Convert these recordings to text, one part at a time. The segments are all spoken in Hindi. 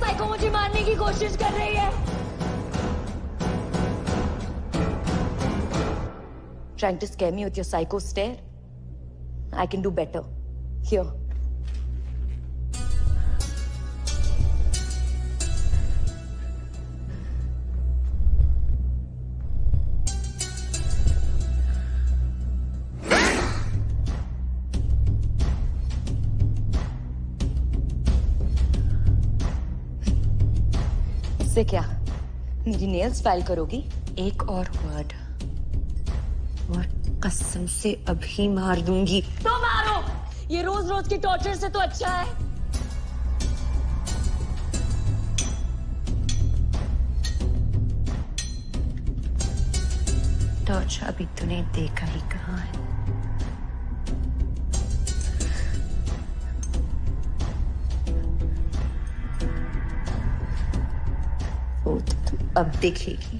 साइको मुझे मारने की कोशिश कर रही है। Trying to scare me with your psycho stare? I can do better. Here. इससे क्या? मेरी नेल्स फाइल करोगी? एक और वर्ड और कसम से अभी मार दूंगी। तो मारो, ये रोज रोज की टॉर्चर से तो अच्छा है। टॉर्चर अभी तूने देखा ही कहाँ है। वो तो तू अब देखेगी।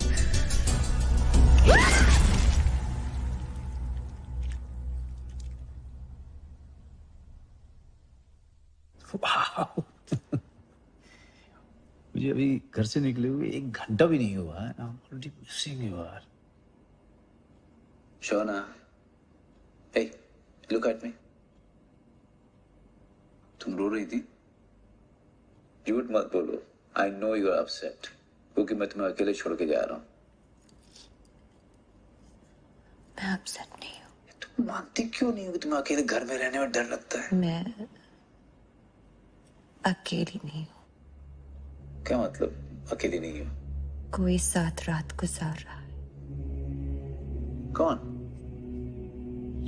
मुझे अभी घर से निकले हुए 1 घंटा भी नहीं हुआ है। I'm already missing you यार। Shona, hey, look at me. तुम रो रही थी? झूठ मत बोलो। I know you are upset, क्योंकि मैं तुम्हें अकेले छोड़ के जा रहा हूँ। मैं अपसेट नहीं हूँ। तुम मानती क्यों नहीं हो कि तुम्हें अकेले घर में रहने में डर लगता है? मैं अकेली नहीं हूँ। क्या मतलब अकेली नहीं हो? कोई साथ रात गुजार रहा है। कौन?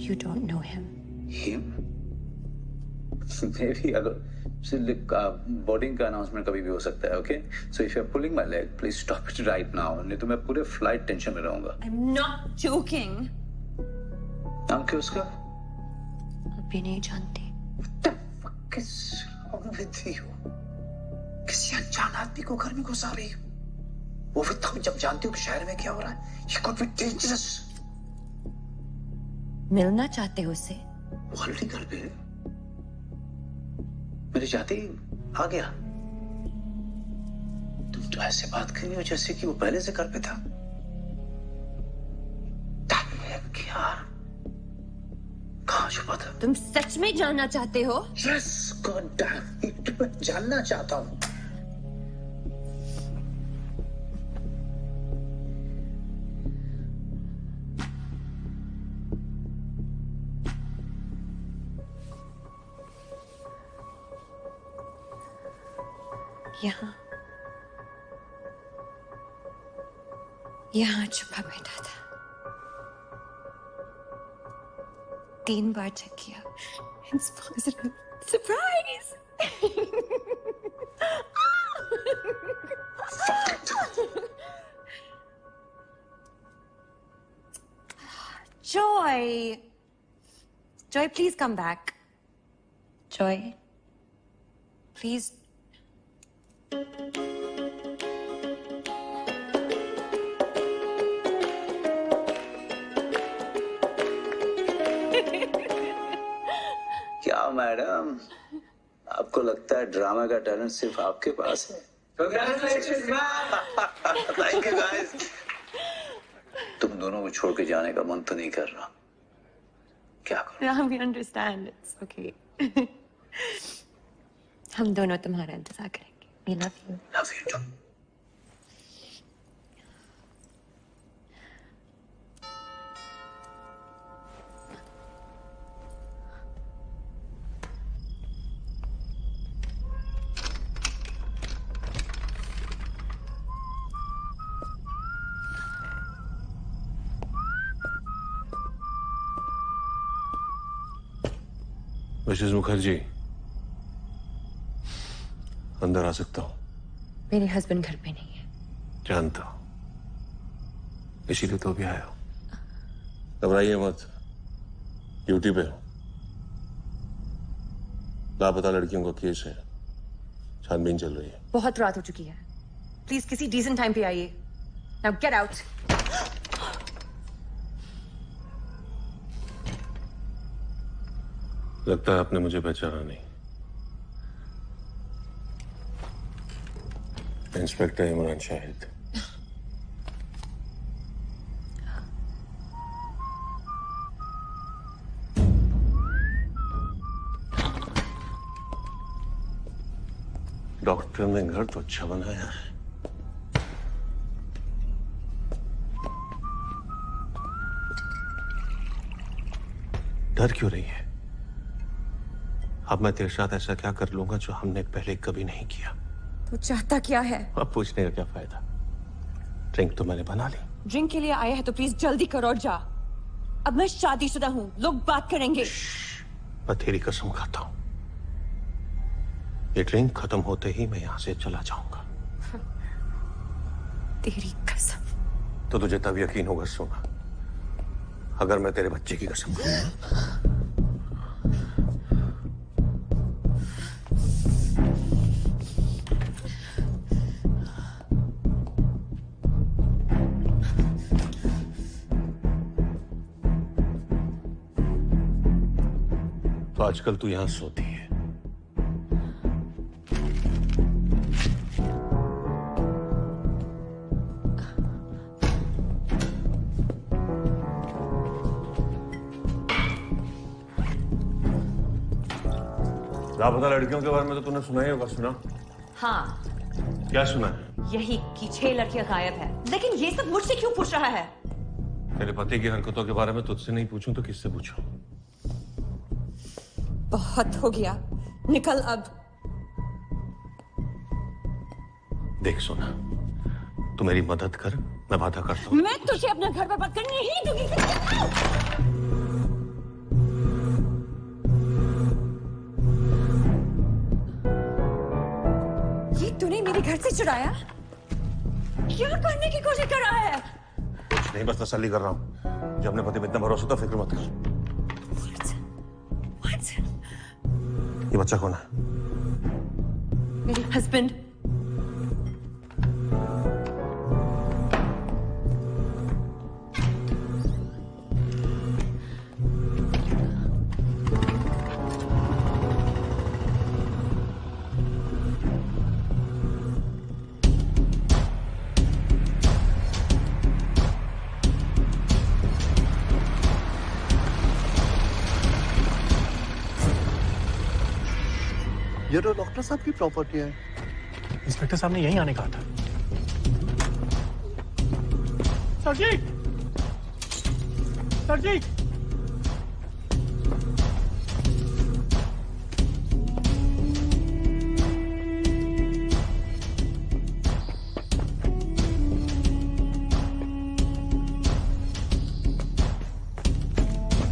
You don't know him. Him? Maybe अगर बोर्डिंग का अनाउंसमेंट कभी भी हो सकता है, okay? So if you're pulling my leg, please stop it right now. नहीं तो मैं पूरे फ्लाइट टेंशन में रहूंगा। I'm not joking. नाम क्या उसका? अभी नहीं जानती। What the fuck is wrong with you? किसी अनजान आदमी को घर में घुसा रही हो? वो भी तुम जब जानती हो कि शहर में क्या हो रहा है? You could be dangerous. मिलना चाहते हो उससे? वो ऑलरेडी घर पे है। मेरे जाते ही आ गया। तुम तो ऐसे बात कर रही हो जैसे कि वो पहले से घर पे था। क्या? कहाँ छुपा था? तुम सच में जानना चाहते हो? Yes, God damn it, मैं जानना चाहता हूँ। यहाँ छुपा बैठा था। 3 बार चेक किया। It's positive. Surprise! Joy! Joy, please come back. Joy, please. क्या मैडम, आपको लगता है ड्रामा का टैलेंट सिर्फ आपके पास है? Congratulations, ma'am! Thank you guys. तुम दोनों को छोड़ के जाने का मन तो नहीं कर रहा। क्या करूं? Yeah, we understand. It's okay. हम दोनों तुम्हारा इंतजार करेंगे। We love you. Love you too. Mrs Mukherjee, अंदर आ सकता हूँ? मेरे हस्बैंड घर पे नहीं है। जानता हूँ, इसीलिए तो अभी आया हूँ। घबराइए मत, ड्यूटी पे हूँ। लापता लड़कियों का केस है, छानबीन चल रही है। बहुत रात हो चुकी है, प्लीज किसी डिसेंट टाइम पे आइए। Now get out. लगता है आपने मुझे पहचाना नहीं। इंस्पेक्टर इमरान शाहिद। डॉक्टर ने घर तो अच्छा बनाया है। डर क्यों रही है? अब मैं तेरे साथ ऐसा क्या कर लूंगा जो हमने पहले कभी नहीं किया? तू चाहता क्या है? अब पूछने का क्या फायदा? ड्रिंक तो मैंने बना ली। ड्रिंक के लिए आया है तो प्लीज जल्दी कर और जा। अब मैं शादीशुदा हूँ, लोग बात करेंगे। मैं तेरी कसम खाता हूं, ये ड्रिंक खत्म होते ही मैं यहां से चला जाऊंगा। तेरी कसम? तो तुझे तब यकीन होगा सोना, अगर मैं तेरे बच्चे की कसम खाऊं। तो आजकल तू यहां सोती है। लापता लड़कियों के बारे में तो तूने सुना ही होगा। सुना? हाँ, क्या सुना है? यही कि 6 लड़कियां गायब है। लेकिन ये सब मुझसे क्यों पूछ रहा है? तेरे पति की हरकतों के बारे में तुझसे नहीं पूछूं तो किससे पूछूं? बहुत हो गया, निकल अब। देख सोना, तू मेरी मदद कर, मैं वादा करता हूं। मैं तुझे अपना घर बर्बाद करने नहीं दूंगी। ये तूने मेरे घर से चुराया? क्या करने की कोशिश कर रहा है? कुछ नहीं, बस तसल्ली कर रहा हूं। जब अपने पति में इतना भरोसा था, फिक्र मत कर। What? ये बच्चा कौन है? मेरे हस्बैंड। ये तो डॉक्टर साहब की प्रॉपर्टी है। इंस्पेक्टर साहब ने यहीं आने कहा था। Sir ji! Sir ji!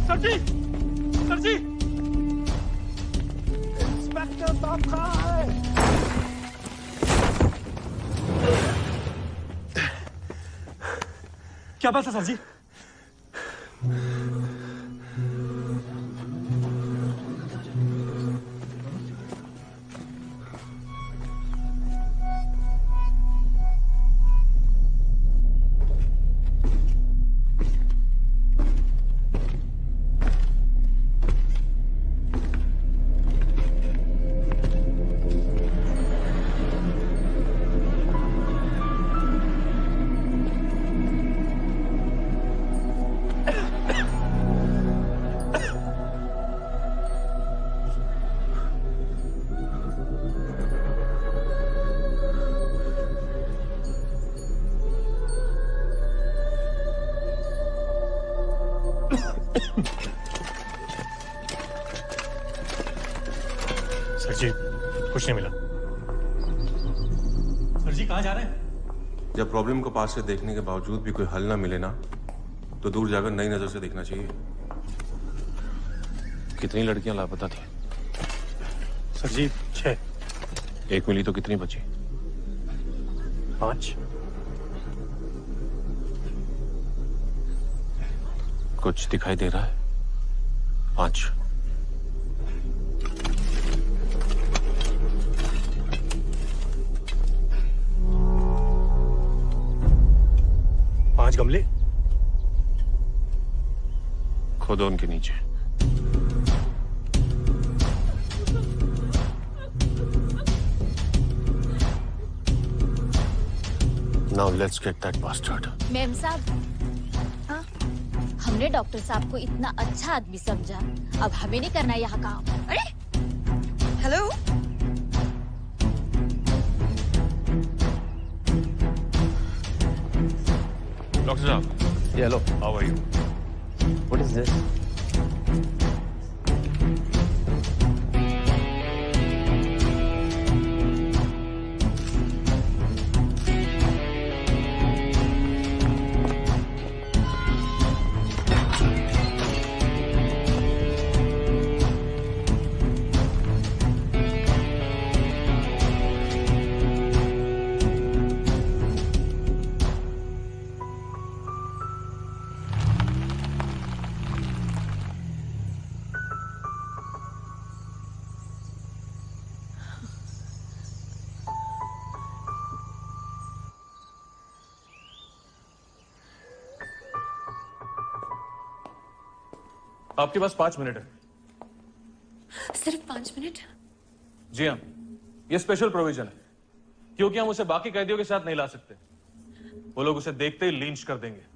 Sir ji! Sir जी! इंस्पेक्टर साहब कहाँ है? क्या बात है सर जी? सर जी, कुछ नहीं मिला। सर जी कहाँ जा रहे हैं? जब प्रॉब्लम को पास से देखने के बावजूद भी कोई हल ना मिले ना, तो दूर जाकर नई नजर से देखना चाहिए। कितनी लड़कियां लापता थी? सर जी 6। एक मिली तो कितनी बची? 5। कुछ दिखाई दे रहा है? 5। गमले खोदो उनके नीचे। Now let's get that bastard. Ma'am साहब, हाँ? हमने डॉक्टर साहब को इतना अच्छा आदमी समझा, अब हमें नहीं करना यहाँ काम। अरे हेलो, डॉक्टर साहब, Yeah, hello. how are you? What is this? आपके पास 5 मिनट है। सिर्फ 5 मिनट? जी हाँ, ये स्पेशल प्रोविजन है, क्योंकि हम उसे बाकी कैदियों के साथ नहीं ला सकते। वो लोग उसे देखते ही लिंच कर देंगे।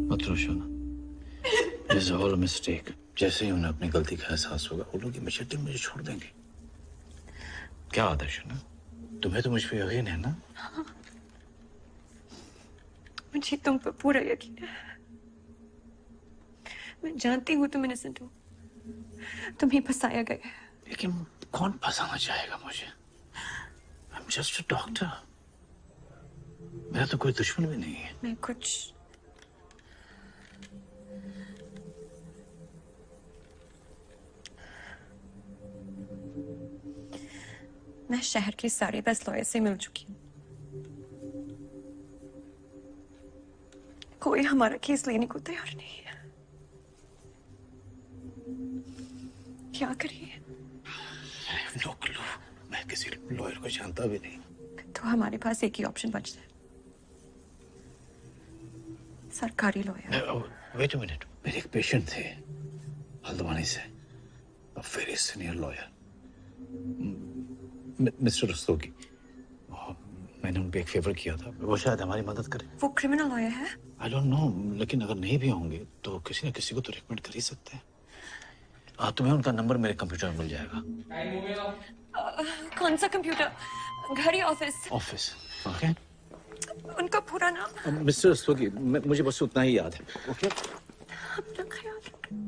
मत रो Shona, This is all a mistake. जैसे ही उन्हें अपनी गलती का एहसास होगा, वो लोग ये मचेटे मुझे छोड़ देंगे। क्या बात है शोना, तुम्हें तो मुझ पे यकीन है ना? मुझे तुम पर पूरा यकीन है। मैं जानती हूँ तुम इनोसेंट हो, तुम्हें फंसाया गया है। लेकिन कौन फंसाना चाहेगा मुझे? I'm just a doctor. मेरा तो कोई दुश्मन भी नहीं है। मैं कुछ मैं शहर के सारे 10 लॉयर से मिल चुकी हूँ। कोई हमारा केस लेने को तैयार नहीं है। क्या करिए? No clue. मैं किसी लॉयर को जानता भी नहीं। तो हमारे पास एक ही ऑप्शन बचता है, सरकारी लॉयर। वेट अ मिनट, मेरे एक पेशेंट थे हल्द्वानी से, a very senior lawyer, mister Rastogi. मैंने उन पे एक फेवर किया था, वो शायद हमारी मदद करे। वो क्रिमिनल लॉयर है? I don't know, लेकिन अगर नहीं भी होंगे तो किसी न किसी को तो रिकमेंड कर ही सकते हैं। तुम्हें उनका नंबर मेरे कंप्यूटर में मिल जाएगा। कौन सा कंप्यूटर? घर या ऑफिस? ऑफिस। ओके। उनका पूरा नाम? मिस्टर रस्तोगी, मुझे बस उतना ही याद है। ओके। अपना ख्याल रखना।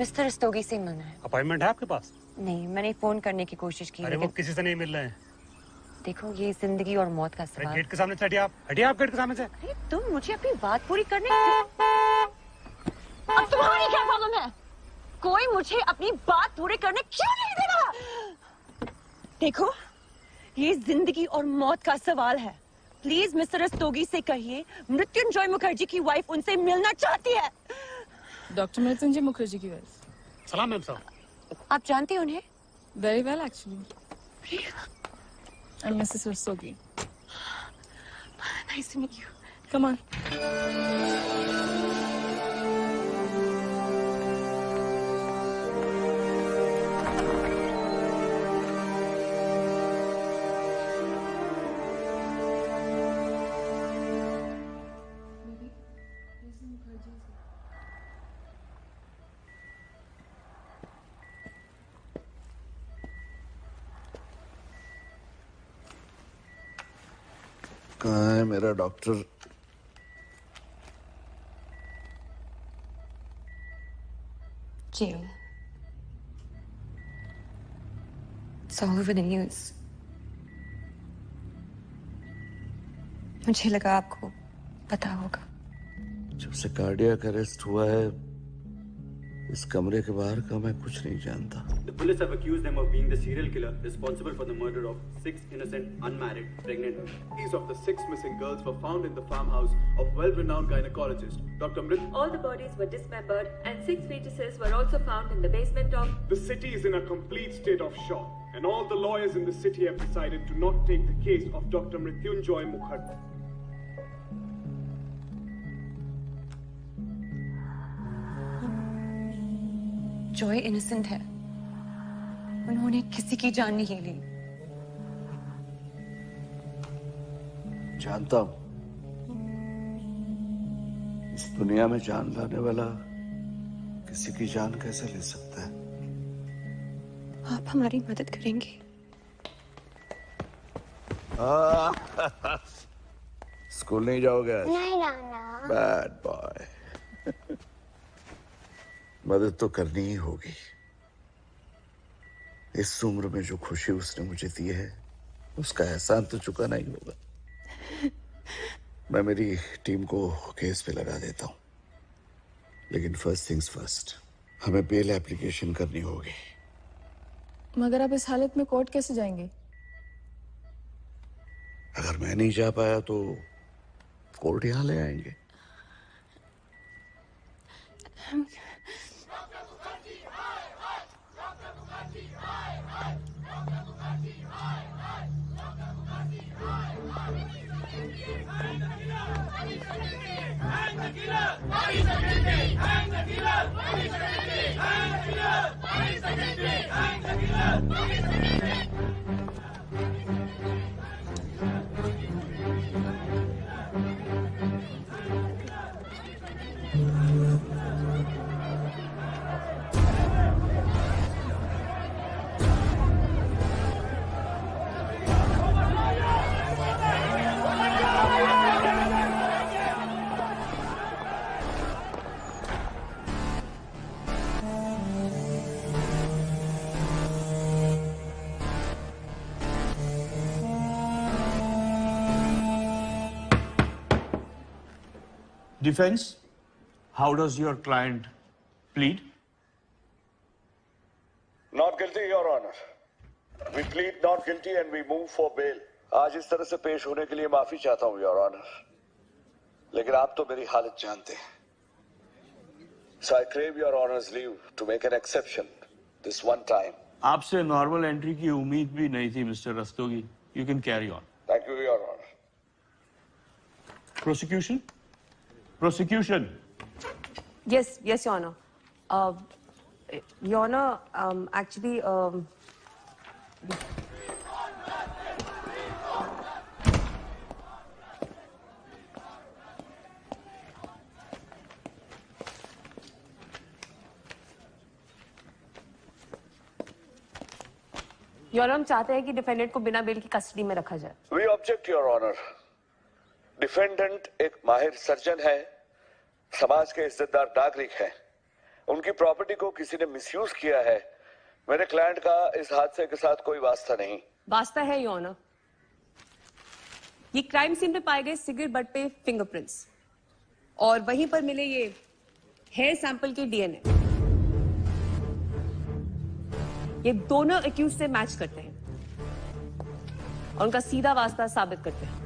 मिस्टर रस्तोगी से मिलना है। अपॉइंटमेंट है आपके पास? नहीं, मैंने फोन करने की कोशिश की अरे वो लेकिन किसी से नहीं मिल रहे हैं। देखो ये जिंदगी और मौत का अरे सवाल। गेट के सामने से हटिए आप, हटिए आप गेट के सामने से। अरे तुम मुझे अपनी बात पूरी करने अब तुम्हारी क्या प्रॉब्लम है? कोई मुझे अपनी बात पूरी करने क्यों नहीं देगा? देखो ये जिंदगी और मौत का सवाल है। प्लीज मिस्टर रस्तोगी से कहिए मृत्युंजय मुखर्जी की वाइफ उनसे मिलना चाहती है। डॉक्टर मृत्युंजय मुखर्जी की वाइफ। सलाम मैम साहब। आप जानते हैं उन्हें? Very well actually. I am Mrs Rastogi. Nice to meet you. Come on. कहाँ है मेरा doctor? Jill. It's all over the news. मुझे लगा आपको पता होगा। जब से कार्डियक अरेस्ट हुआ है इस कमरे के बाहर का मैं कुछ नहीं जानता। The police have accused them of being the serial killer responsible for the murder of 6 innocent, unmarried, pregnant women. These of the 6 missing girls were found in the farmhouse of well-renowned gynecologist Dr. Mrit. All the bodies were dismembered and 6 fetuses were also found in the basement of... The city is in a complete state of shock, and all the lawyers in the city have decided to not take the case of Dr. Mrityunjoy Mukherjee. Joy innocent है। उन्होंने किसी की जान नहीं ली। जानता हूं इस दुनिया में जान लाने वाला किसी की जान कैसे ले सकता है? आप हमारी मदद करेंगे? स्कूल नहीं जाओगे? नहीं नाना। Bad boy. मदद तो करनी ही होगी। इस उम्र में जो खुशी उसने मुझे दी है उसका एहसान तो चुकाना ही होगा। मैं मेरी टीम को केस पे लगा देता हूं, लेकिन फर्स्ट थिंग्स फर्स्ट, हमें बेल एप्लीकेशन करनी होगी। मगर आप इस हालत में कोर्ट कैसे जाएंगे? अगर मैं नहीं जा पाया तो कोर्ट यहां ले आएंगे। Defense, how does your client plead? Not guilty, Your Honor. We plead not guilty and we move for bail. आज इस तरह से पेश होने के लिए माफी चाहता हूँ, Your Honor. लेकिन आप तो मेरी हालत जानते हैं. So I crave Your Honor's leave to make an exception this one time. आपसे नॉर्मल एंट्री की उम्मीद भी नहीं थी, mister Rastogi. You can carry on. Thank you, Your Honor. Prosecution? Prosecution. Yes, Your Honor. Your Honor, actually, Your Honor, हम चाहते हैं कि डिफेंडेंट को बिना बेल की कस्टडी में रखा जाए। We object, Your Honor. Defendant एक माहिर सर्जन है, समाज के इज्जतदार नागरिक है, उनकी प्रॉपर्टी को किसी ने मिसयूज किया है। मेरे क्लाइंट का इस हादसे के साथ कोई वास्ता नहीं। वास्ता है योर ऑनर। ये क्राइम सीन पे पाए गए सिगरेट बट पे फिंगरप्रिंट्स और वहीं पर मिले ये हेयर सैंपल के डीएनए, ये दोनों एक्यूज से मैच करते हैं और उनका सीधा वास्ता साबित करते हैं।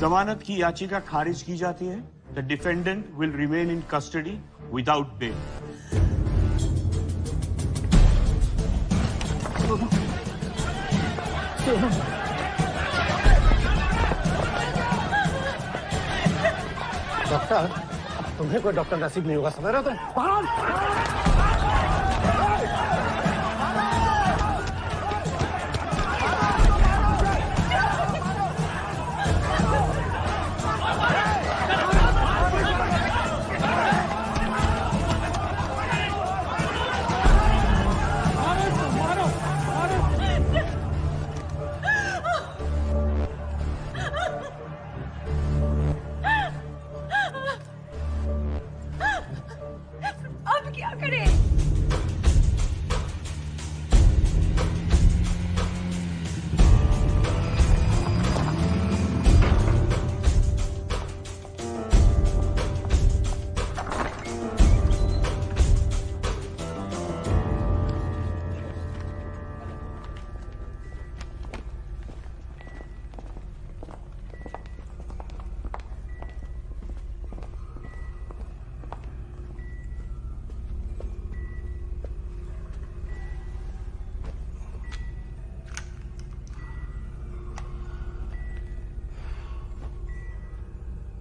जमानत की याचिका खारिज की जाती है। The defendant will remain in custody without bail. Doctor, तुम्हें कोई डॉक्टर नसीब नहीं होगा, समझ रहे हो तुम? अब क्या करें?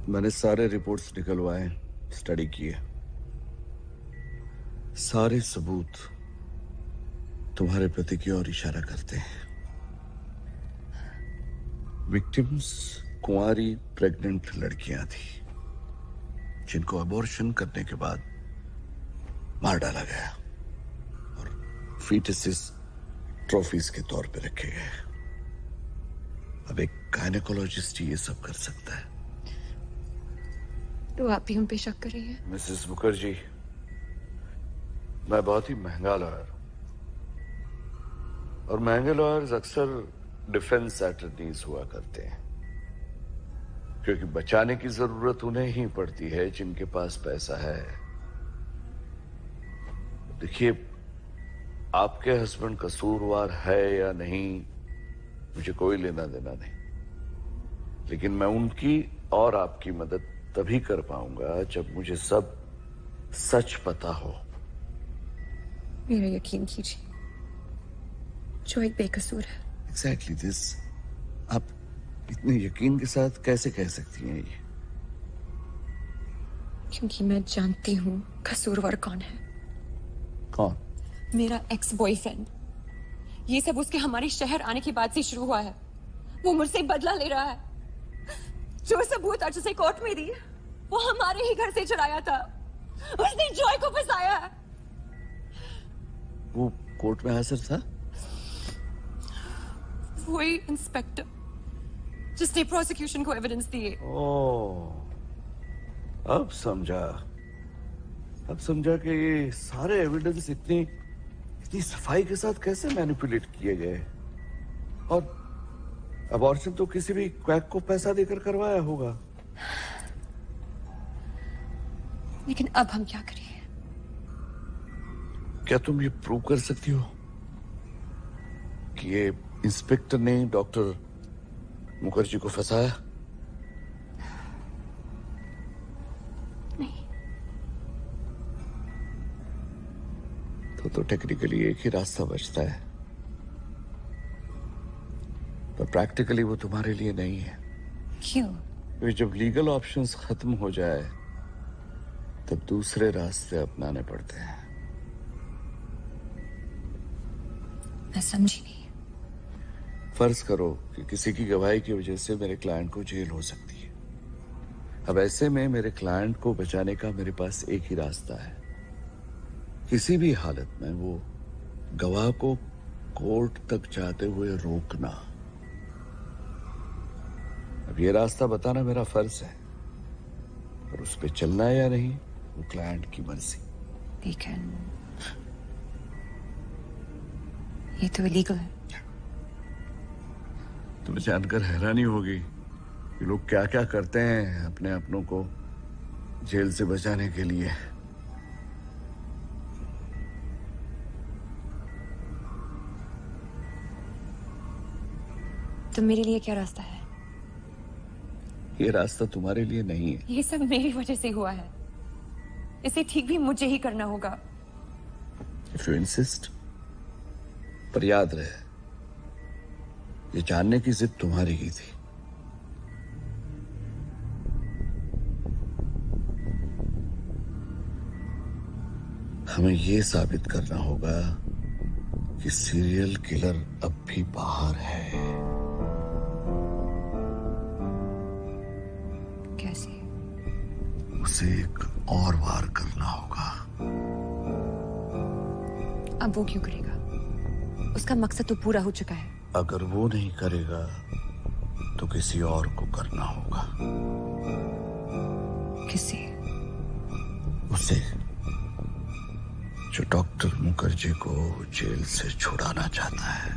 मैंने सारे रिपोर्ट्स निकलवाए, स्टडी किए। सारे सबूत तुम्हारे प्रति की ओर इशारा करते हैं। विक्टिम्स कुंवारी प्रेग्नेंट लड़कियां थी जिनको अबॉर्शन करने के बाद मार डाला गया और फीटसेस ट्रॉफीज के तौर पे रखे गए। अब एक गायनेकोलॉजिस्ट ही ये सब कर सकता है। तो आप भी हम पे शक कर रही हैं? मिसेस मुखर्जी, मैं बहुत ही महंगा लॉयर और महंगे लॉयर्स अक्सर डिफेंस अटॉर्नीज हुआ करते हैं क्योंकि बचाने की जरूरत उन्हें ही पड़ती है जिनके पास पैसा है। देखिए, आपके हस्बैंड कसूरवार है या नहीं मुझे कोई लेना देना नहीं, लेकिन मैं उनकी और आपकी मदद तभी कर पाऊंगा जब मुझे सब सच पता हो। मेरा यकीन कीजिए, जो एक बेकसूर है। Exactly this. आप इतने यकीन के साथ कैसे कह सकती हैं ये? क्योंकि मैं जानती हूँ कसूरवार कौन है। कौन? मेरा एक्स बॉयफ्रेंड। ये सब उसके हमारे शहर आने के बाद से शुरू हुआ है। वो मुझसे बदला ले रहा है। जो सबूत आज उसे कोर्ट में दी वो हमारे ही घर से चुराया था। उसने जॉय को फंसाया है। वो कोर्ट में हाजिर था? वही इंस्पेक्टर जिसने प्रोसिक्यूशन को एविडेंस दिए। ओह, अब समझा। अब समझा कि ये सारे एविडेंस इतनी सफाई के साथ कैसे मैनिपुलेट किए गए। और अबॉर्शन तो किसी भी क्वैक को पैसा देकर करवाया होगा। लेकिन अब हम क्या करें? क्या तुम ये प्रूव कर सकती हो कि ये इंस्पेक्टर ने डॉक्टर मुखर्जी को फंसाया? नहीं। तो टेक्निकली एक ही रास्ता बचता है, पर प्रैक्टिकली वो तुम्हारे लिए नहीं है। क्यों? क्योंकि जब लीगल ऑप्शंस खत्म हो जाए तब दूसरे रास्ते अपनाने पड़ते हैं। मैं समझी नहीं। फर्ज करो कि किसी की गवाही की वजह से मेरे क्लाइंट को जेल हो सकती है। अब ऐसे में मेरे क्लाइंट को बचाने का मेरे पास एक ही रास्ता है, किसी भी हालत में वो गवाह को कोर्ट तक जाते हुए रोकना। अब ये रास्ता बताना मेरा फर्ज है, और उस पे चलना है या नहीं वो क्लाइंट की मर्जी। लेकिन ये तो इलीगल है। तुम्हें जानकर हैरानी होगी कि लोग क्या क्या करते हैं अपने अपनों को जेल से बचाने के लिए। तो मेरे लिए क्या रास्ता है? ये रास्ता तुम्हारे लिए नहीं है। ये सब मेरी वजह से हुआ है, इसे ठीक भी मुझे ही करना होगा। If you insist, पर याद रहे ये जानने की जिद तुम्हारी ही थी। हमें ये साबित करना होगा कि सीरियल किलर अब भी बाहर है। कैसे? उसे एक और वार करना होगा। अब वो क्यों करेगा? उसका मकसद तो पूरा हो चुका है। अगर वो नहीं करेगा तो किसी और को करना होगा। किसे? उसे जो डॉक्टर मुखर्जी को जेल से छुड़ाना चाहता है।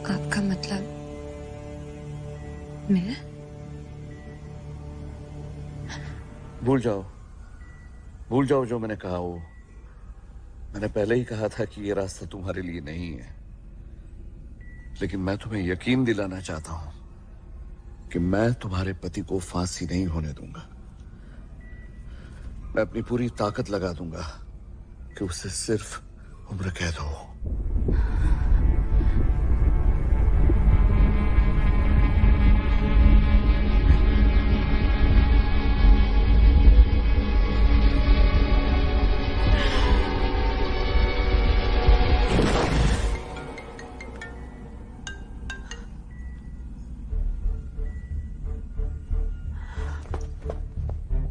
आपका मतलब मैं? भूल जाओ जो मैंने कहा। वो मैंने पहले ही कहा था कि ये रास्ता तुम्हारे लिए नहीं है, लेकिन मैं तुम्हें यकीन दिलाना चाहता हूं कि मैं तुम्हारे पति को फांसी नहीं होने दूंगा। मैं अपनी पूरी ताकत लगा दूंगा कि उसे सिर्फ उम्र कैद हो।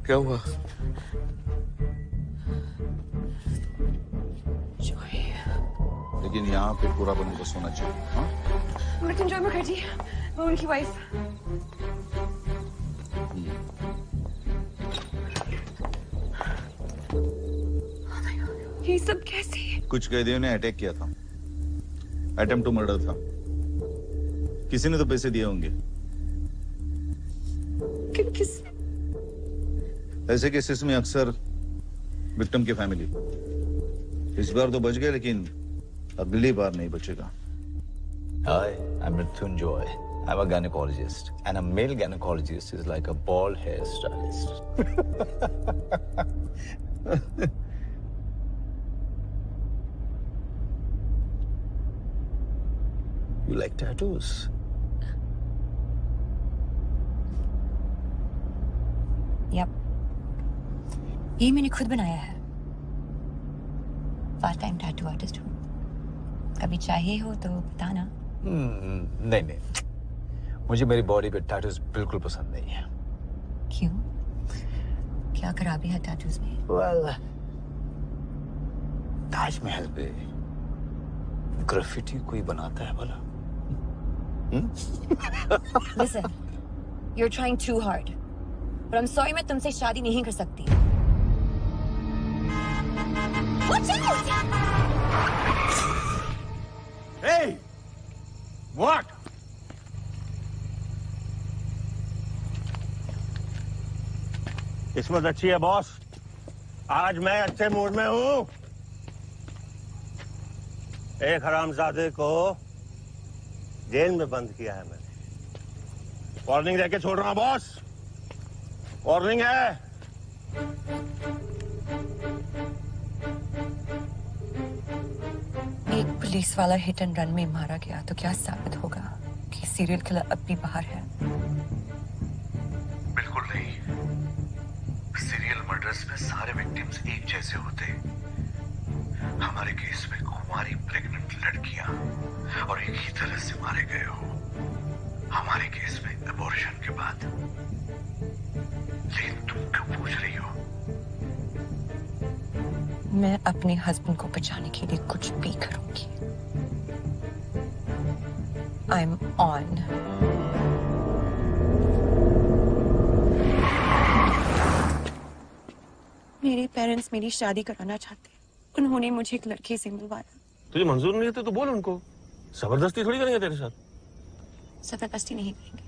क्या हुआ? लेकिन यहाँ पे पूरा बंदोबस्त होना चाहिए। हाँ? मृत्युंजय मुखर्जी, वो उनकी वाइफ। ये सब कैसे? कुछ कैदियों ने अटैक किया था, अटेम्प्ट टू मर्डर था। किसी ने तो पैसे दिए होंगे। किस? ऐसे केसेस में अक्सर विक्टिम की फैमिली। इस बार तो बच गए, लेकिन अगली बार नहीं बचेगा। Hi, I'm Mrityunjoy. I'm a gynecologist, and a male gynecologist is like a bald hairstylist. You like tattoos? Yep. ये मैंने खुद बनाया है। पार्ट टाइम टैटू आर्टिस्ट हूँ। कभी चाहिए हो तो बताना। नहीं, मुझे मेरी बॉडी पे टैटूज बिल्कुल पसंद नहीं है। क्यों? क्या खराबी है टैटूज में? Well, ताजमहल पे ग्राफिटी कोई बनाता है भला? Listen, you're trying too hard. But I'm sorry, मैं तुमसे शादी नहीं कर सकती। Watch out! Hey! What? किस्मत अच्छी है बॉस, आज मैं अच्छे मूड में हूँ। एक हरामजादे को जेल में बंद किया है मैंने। वार्निंग देके छोड़ रहा हूँ बॉस, वार्निंग है। एक पुलिस वाला हिट एंड रन में मारा गया तो क्या साबित होगा कि सीरियल किलर अब भी बाहर है? बिल्कुल नहीं। सीरियल मर्डर्स में सारे विक्टिम्स एक जैसे होते। हमारे केस में कुंवारी प्रेग्नेंट लड़कियां और एक ही तरह से मारे गए हो। हमारे केस में अबॉर्शन के बाद। लेकिन तुम क्यों पूछ रही हो? मैं अपने हस्बैंड को बचाने के लिए कुछ भी करूंगी। I'm on. मेरे पेरेंट्स मेरी शादी कराना चाहते हैं। उन्होंने मुझे एक लड़के से मिलवाया। तुझे मंजूर नहीं है तो बोल उनको, जबरदस्ती थोड़ी करेंगे तेरे साथ। जबरदस्ती नहीं करेंगे,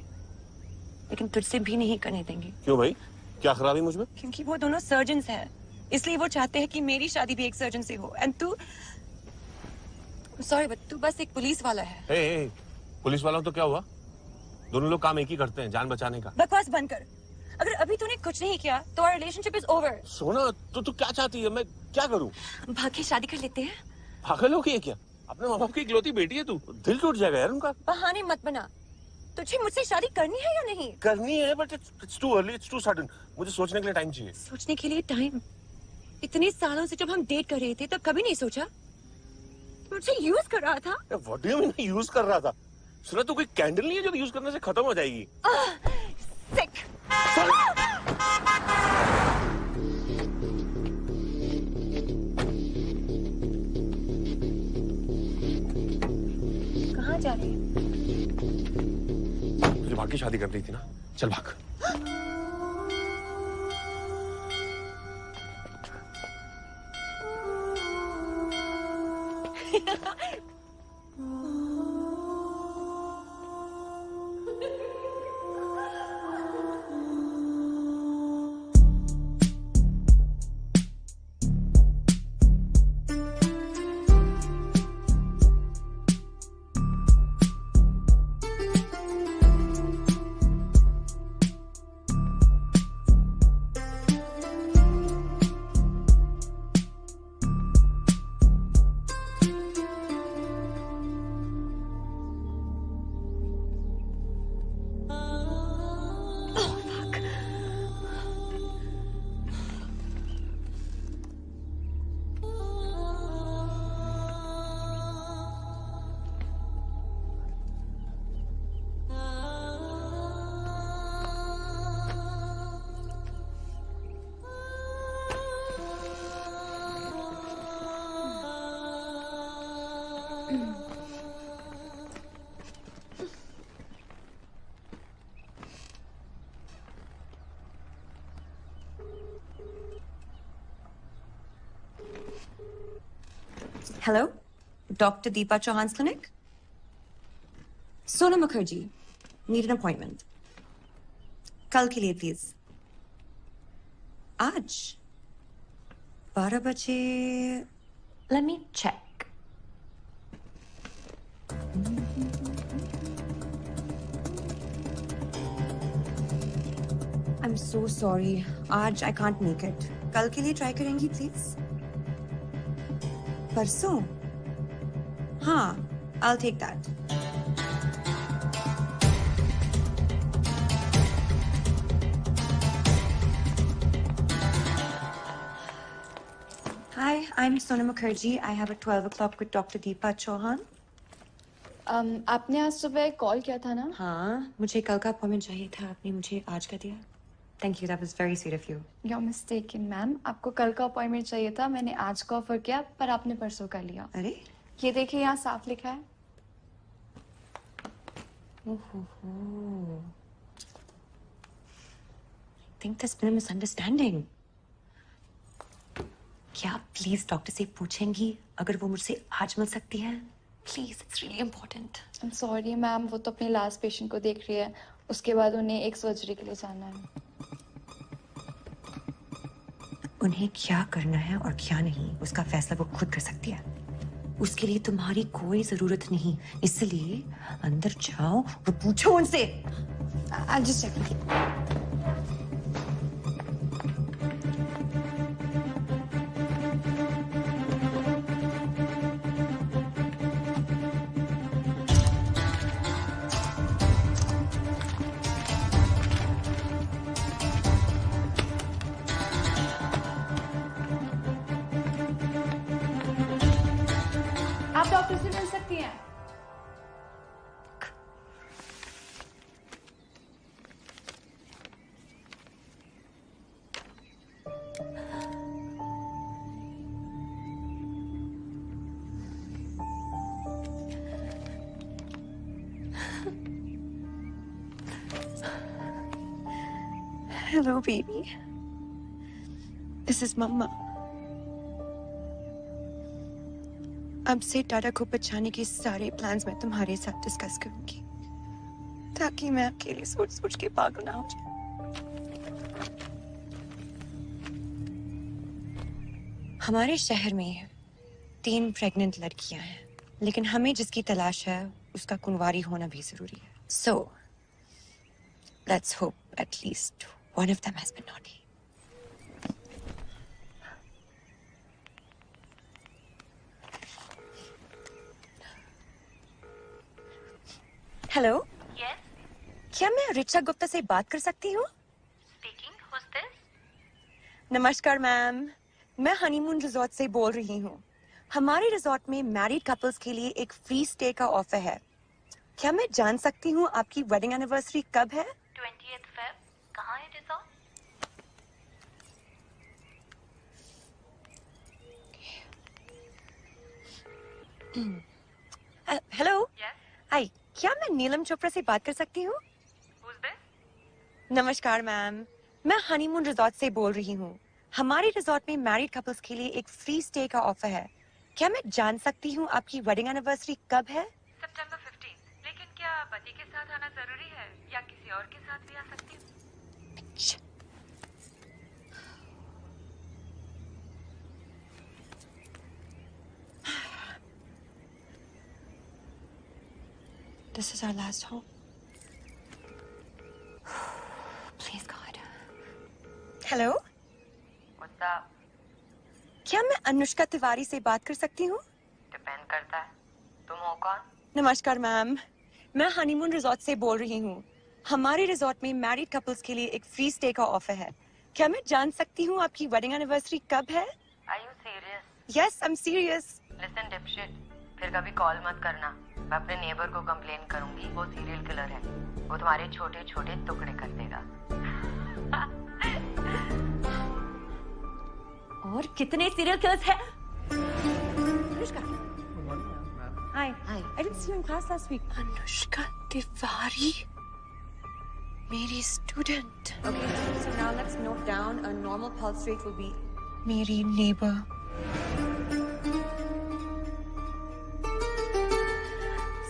लेकिन तुझसे भी नहीं करने देंगे। क्यों भाई, क्या खराबी मुझ में? क्योंकि वो दोनों सर्जन्स हैं, इसलिए वो चाहते हैं कि मेरी शादी भी एक सर्जन से हो। एंड तू, सॉरी बट तू बस एक पुलिस वाला है। हे, पुलिस वाला तो क्या हुआ? दोनों लोग काम एक ही करते हैं, जान बचाने का। बकवास बंद कर। अगर अभी तूने कुछ नहीं किया तो आवर रिलेशनशिप इज ओवर। सोना, तू क्या चाहती है? मैं क्या करूं? भाग के शादी कर लेते हैं। पागल हो गई क्या? अपने माँ बाप की इकलौती बेटी है तू, दिल टूट जाएगा यार उनका। बहाने मत बना। तुझे मुझसे शादी करनी है या नहीं? करनी है, but it's too early, it's too sudden. मुझे सोचने के लिए टाइम चाहिए। सोचने के लिए टाइम? इतने सालों से जब हम डेट कर रहे थे तब कभी नहीं सोचा? मुझे यूज कर रहा था। What do you mean use कर रहा था? सुना, तू कोई कैंडल नहीं है जो यूज करने से खत्म हो जाएगी। सिक। कहाँ जा रही है? तुझे भाग की शादी कर रही थी ना, चल भाग। Hello, Dr. Deepa Chauhan's clinic? Sonam Mukherjee, need an appointment. कल के लिए प्लीज। आज 12 बजे। Let me check. I'm so sorry. आज I can't make it. कल के लिए ट्राई करेंगी प्लीज? परसों? हाँ, I'll take that. Hi, I'm Sonam Mukherjee. I have a 12 o'clock with Dr. Deepa Chauhan. आपने आज सुबह कॉल किया था ना? हाँ, मुझे कल का अपॉइंटमेंट चाहिए था, आपने मुझे आज का दिया। Thank you, that was very sweet of you. You're mistaken, ma'am. आपको कल का अपॉइंटमेंट चाहिए था, मैंने आज का ऑफर किया, पर आपने परसों कर लिया। अरे? ये देखिए, यहाँ साफ लिखा है। ओहो। I think there's been a misunderstanding. क्या आप प्लीज डॉक्टर से पूछेंगी अगर वो मुझसे आज मिल सकती है? Please, it's really important. I'm sorry, ma'am, वो तो अपने लास्ट पेशेंट को देख रही है, उसके बाद उन्हें एक सर्जरी के लिए जाना है। उन्हें क्या करना है और क्या नहीं, उसका फैसला वो खुद कर सकती है। उसके लिए तुम्हारी कोई जरूरत नहीं, इसलिए अंदर जाओ और पूछो उनसे। I'll just check. आप डॉक्टर से मिल सकती हैं। Hello, baby. This is Mama. अब से टाटा को बचाने के सारे प्लान्स मैं तुम्हारे साथ डिस्कस करूंगी, ताकि मैं अकेले सोच सोच के पागल ना हो जाऊं। हमारे शहर में 3 प्रेग्नेंट लड़कियां हैं, लेकिन हमें जिसकी तलाश है उसका कुंवारी होना भी जरूरी है। So, let's hope at least one of them has been naughty. Hello. Yes. क्या मैं ऋचा गुप्ता से बात कर सकती हूँ? Speaking. Who's this? नमस्कार मैम, मैं हनीमून रिजॉर्ट से बोल रही हूँ। हमारे रिजॉर्ट में मैरिड कपल्स के लिए एक फ्री स्टे का ऑफर है। क्या मैं जान सकती हूँ आपकी वेडिंग एनिवर्सरी कब है? 20th Feb. कहाँ है रिजॉर्ट? हेलो। Yes. हाय, क्या मैं नीलम चोपड़ा से बात कर सकती हूँ? Who's this? नमस्कार मैम, मैं हनीमून रिजॉर्ट से बोल रही हूँ। हमारे रिजॉर्ट में मैरिड कपल्स के लिए एक फ्री स्टे का ऑफर है। क्या मैं जान सकती हूँ आपकी वेडिंग एनिवर्सरी कब है? September 15th. लेकिन क्या पति के साथ आना जरूरी है या किसी और के साथ भी आ सकती हूँ? This is our last hope. Please God. Hello? What's up? क्या मैं अनुष्का तिवारी से बात कर सकती हूँ? Depend करता है। तुम हो कौन? नमस्कार मैम, मैं हनीमून रिजॉर्ट से बोल रही हूँ। हमारे रिजॉर्ट में मैरिड कपल्स के लिए एक फ्री स्टे का ऑफर है। क्या मैं जान सकती हूँ आपकी वेडिंग एनिवर्सरी कब है? Are you serious? Yes, I'm serious. Listen, dipshit. फिर कभी कॉल मत करना। मैं अपने नेबर को कंप्लेन करूंगी। वो सीरियल किलर है। वो तुम्हारे छोटे छोटे टुकड़े कर देगा। और कितने सीरियल किलर्स हैं? Anushka. Hi. Hi. I didn't see you in class last week. Anushka Tiwari, मेरी student. Okay, so now let's note down a normal pulse rate will be मेरी नेबर।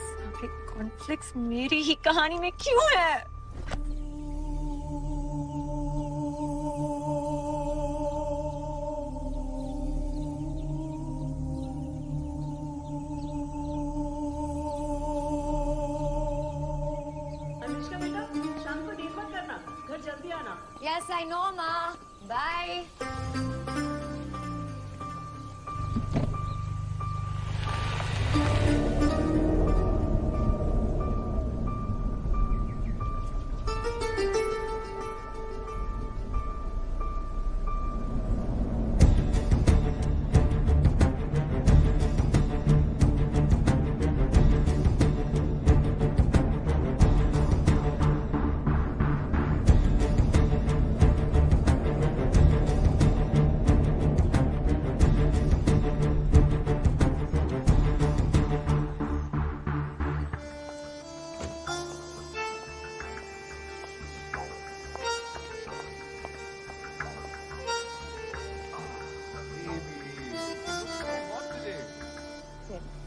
सारे कॉन्फ्लिक्ट्स मेरी ही कहानी में क्यों है? अनुष्का बेटा, शाम को देर मत करना, घर जल्दी आना। Yes, I know, Ma. Bye.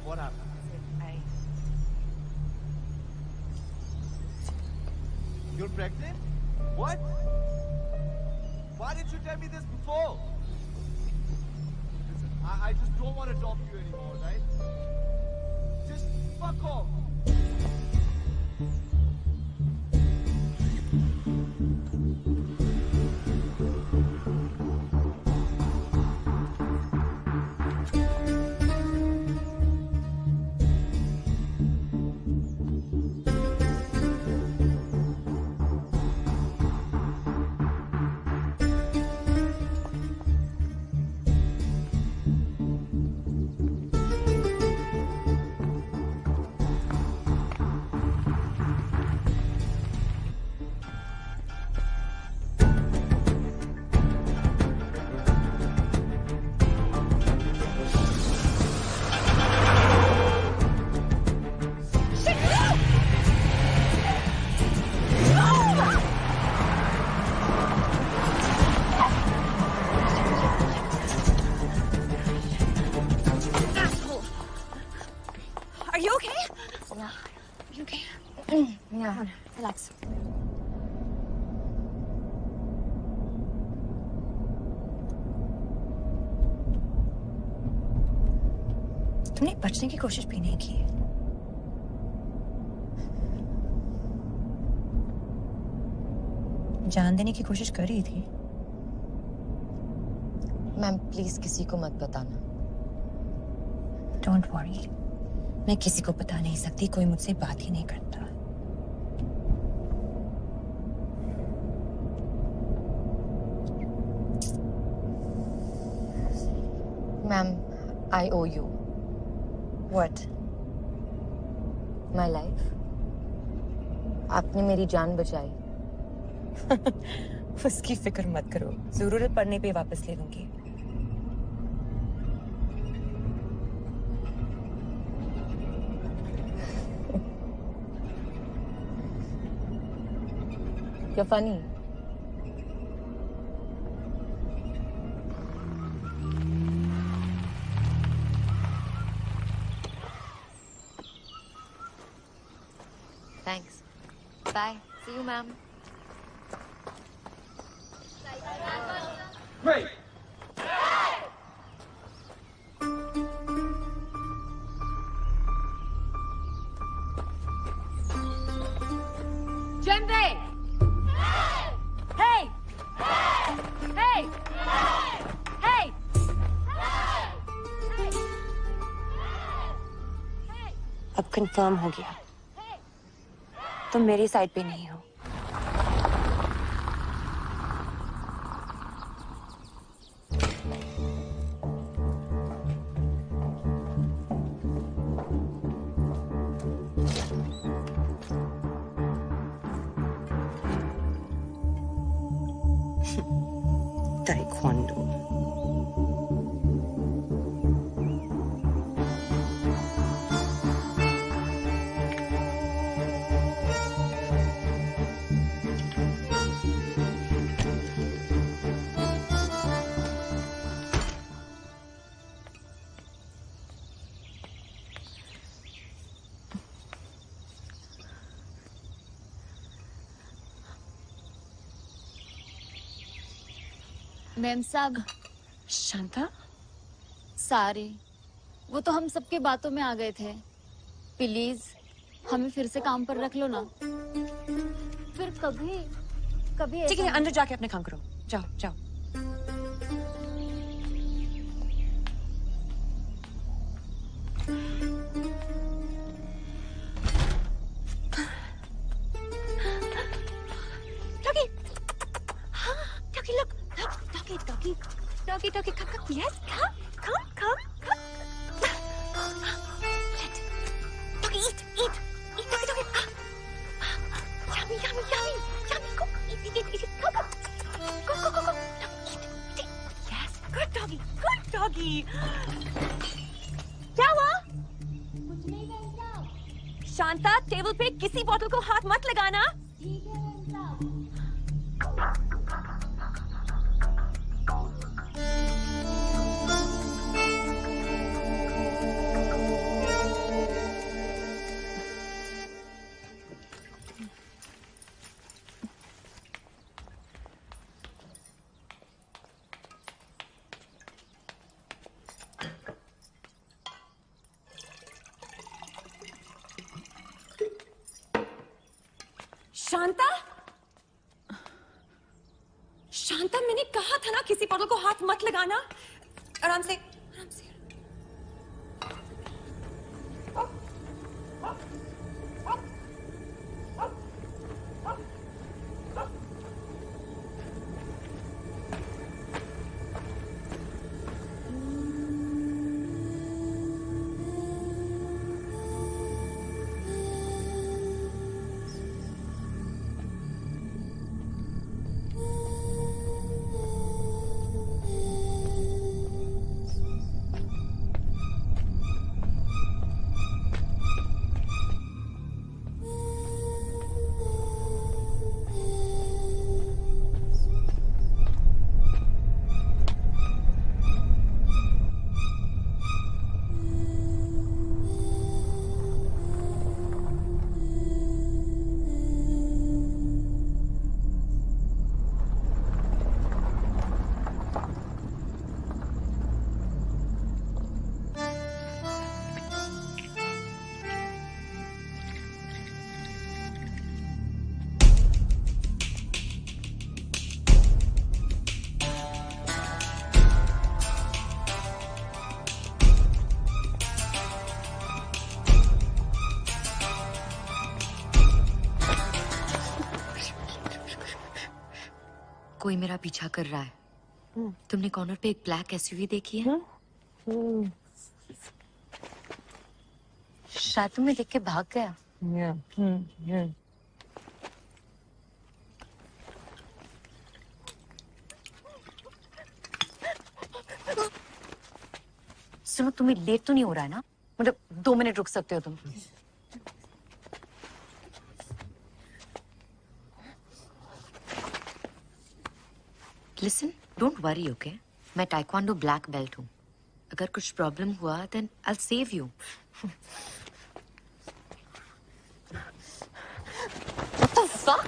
What happened? You're pregnant? What? Why didn't you tell me this before? Listen, I just don't want to talk to you anymore, right? Just fuck off. Are you okay? Yeah. Are you okay? Yeah. Relax. तुमने बचने की कोशिश भी नहीं की। जान देने की कोशिश कर रही थी। मैम प्लीज किसी को मत बताना। डोंट वरी, मैं किसी को बता नहीं सकती, कोई मुझसे बात ही नहीं करता। Ma'am I owe you. What? My life. आपने मेरी जान बचाई। उसकी फिक्र मत करो, जरूरत पड़ने पे वापस ले लूंगी। You're funny. Thanks. Bye. See you, ma'am. Great. Jembe! Hey! Hey! Hey! अब कंफर्म हो गया, तुम मेरी साइड पे नहीं हो। ताइक्वांडो। मैम साहब। शांता? सारी, वो तो हम सबके बातों में आ गए थे। प्लीज हमें फिर से काम पर रख लो ना। फिर कभी कभी ठीक है, अंदर जाके अपने काम करो। जाओ जाओ। Doggy, doggy, come, come. Yes, come, come, come, come. Doggy, eat, eat, eat, doggy, doggy. Yummy, yummy, yummy, yummy. Go, eat, eat, eat, eat. Go, go, go, go, go, go. Doggy, eat, eat. Yes, good doggy, good doggy. क्या हुआ? कुछ नहीं बहन। शांता, टेबल पे किसी बोतल को हाथ मत लगाना। ठीक है बहन। शांता, शांता, मैंने कहा था ना किसी बोतल को हाथ मत लगाना। आराम से, आराम से। कोई मेरा पीछा कर रहा है। तुमने कॉर्नर पे एक ब्लैक एसयूवी देखी है? शायद तुम्हें देख के भाग गया। सुनो, तुम्हें लेट तो नहीं हो रहा है ना? मतलब 2 मिनट रुक सकते हो तुम? Listen, don't worry, okay? मैं टाइक्वांडो ब्लैक बेल्ट हूँ। अगर कुछ प्रॉब्लम हुआ then I will save you. What the fuck?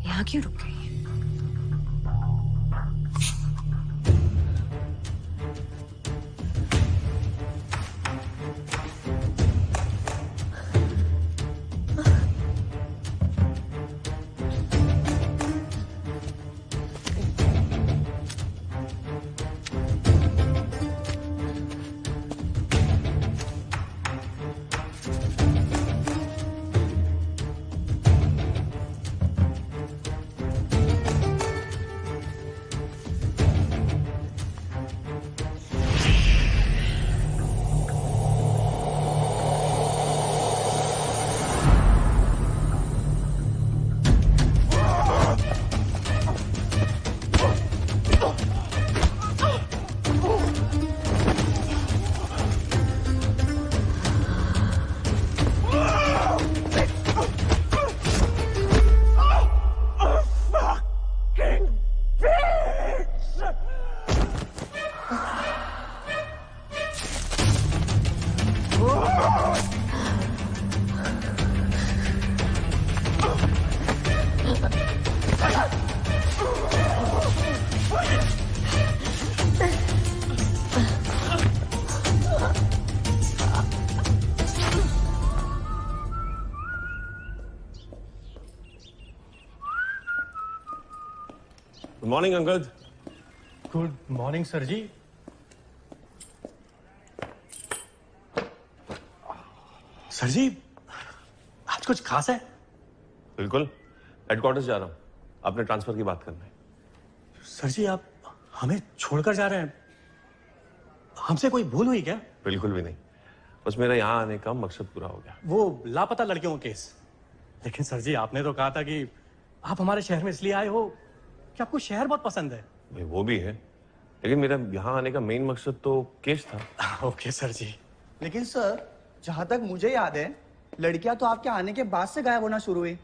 यहाँ क्यों रुक गई? Good morning uncle. Good morning sir ji. Sir ji, आज कुछ खास है? बिल्कुल, हेडक्वार्टर्स जा रहा हूँ अपने ट्रांसफर की बात करने। सर जी, आप हमें छोड़कर जा रहे हैं? हमसे कोई भूल हुई क्या? बिल्कुल भी नहीं, बस मेरा यहाँ आने का मकसद पूरा हो गया। वो लापता लड़कियों का केस। लेकिन सर जी, आपने तो कहा था कि आप हमारे शहर में इसलिए आए हो कि आपको शहर बहुत पसंद है। भाई वो भी है, लेकिन मेरा यहाँ आने का मेन मकसद तो केस था। ओके सर जी। लेकिन सर, जहां तक मुझे याद है, लड़कियां तो आपके आने के बाद से गायब होना शुरू हुई,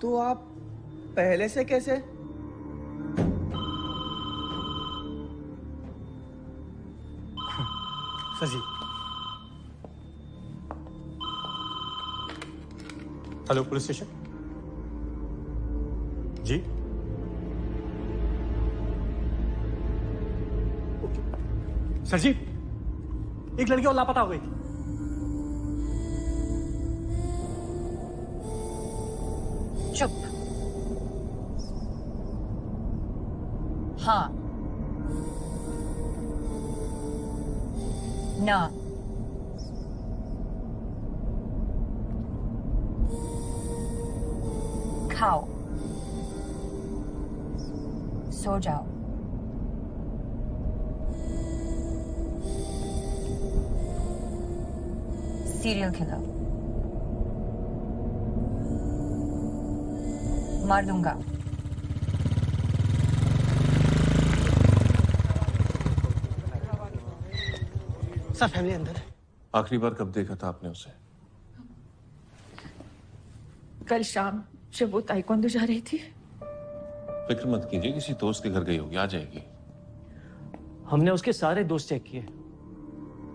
तो आप पहले से कैसे? सर जी, हेलो पुलिस स्टेशन। जी सर जी, एक लड़की और लापता हो गई थी। चुप। हाँ ना। खाओ, सो जाओ। सीरियल किलर, मार दूंगा। सर फैमिली अंदर है। आखिरी बार कब देखा था आपने उसे? कल शाम जब वो ताइक्वांडो जा रही थी। फिक्र मत कीजिए, किसी दोस्त के घर गई होगी, आ जाएगी। हमने उसके सारे दोस्त चेक किए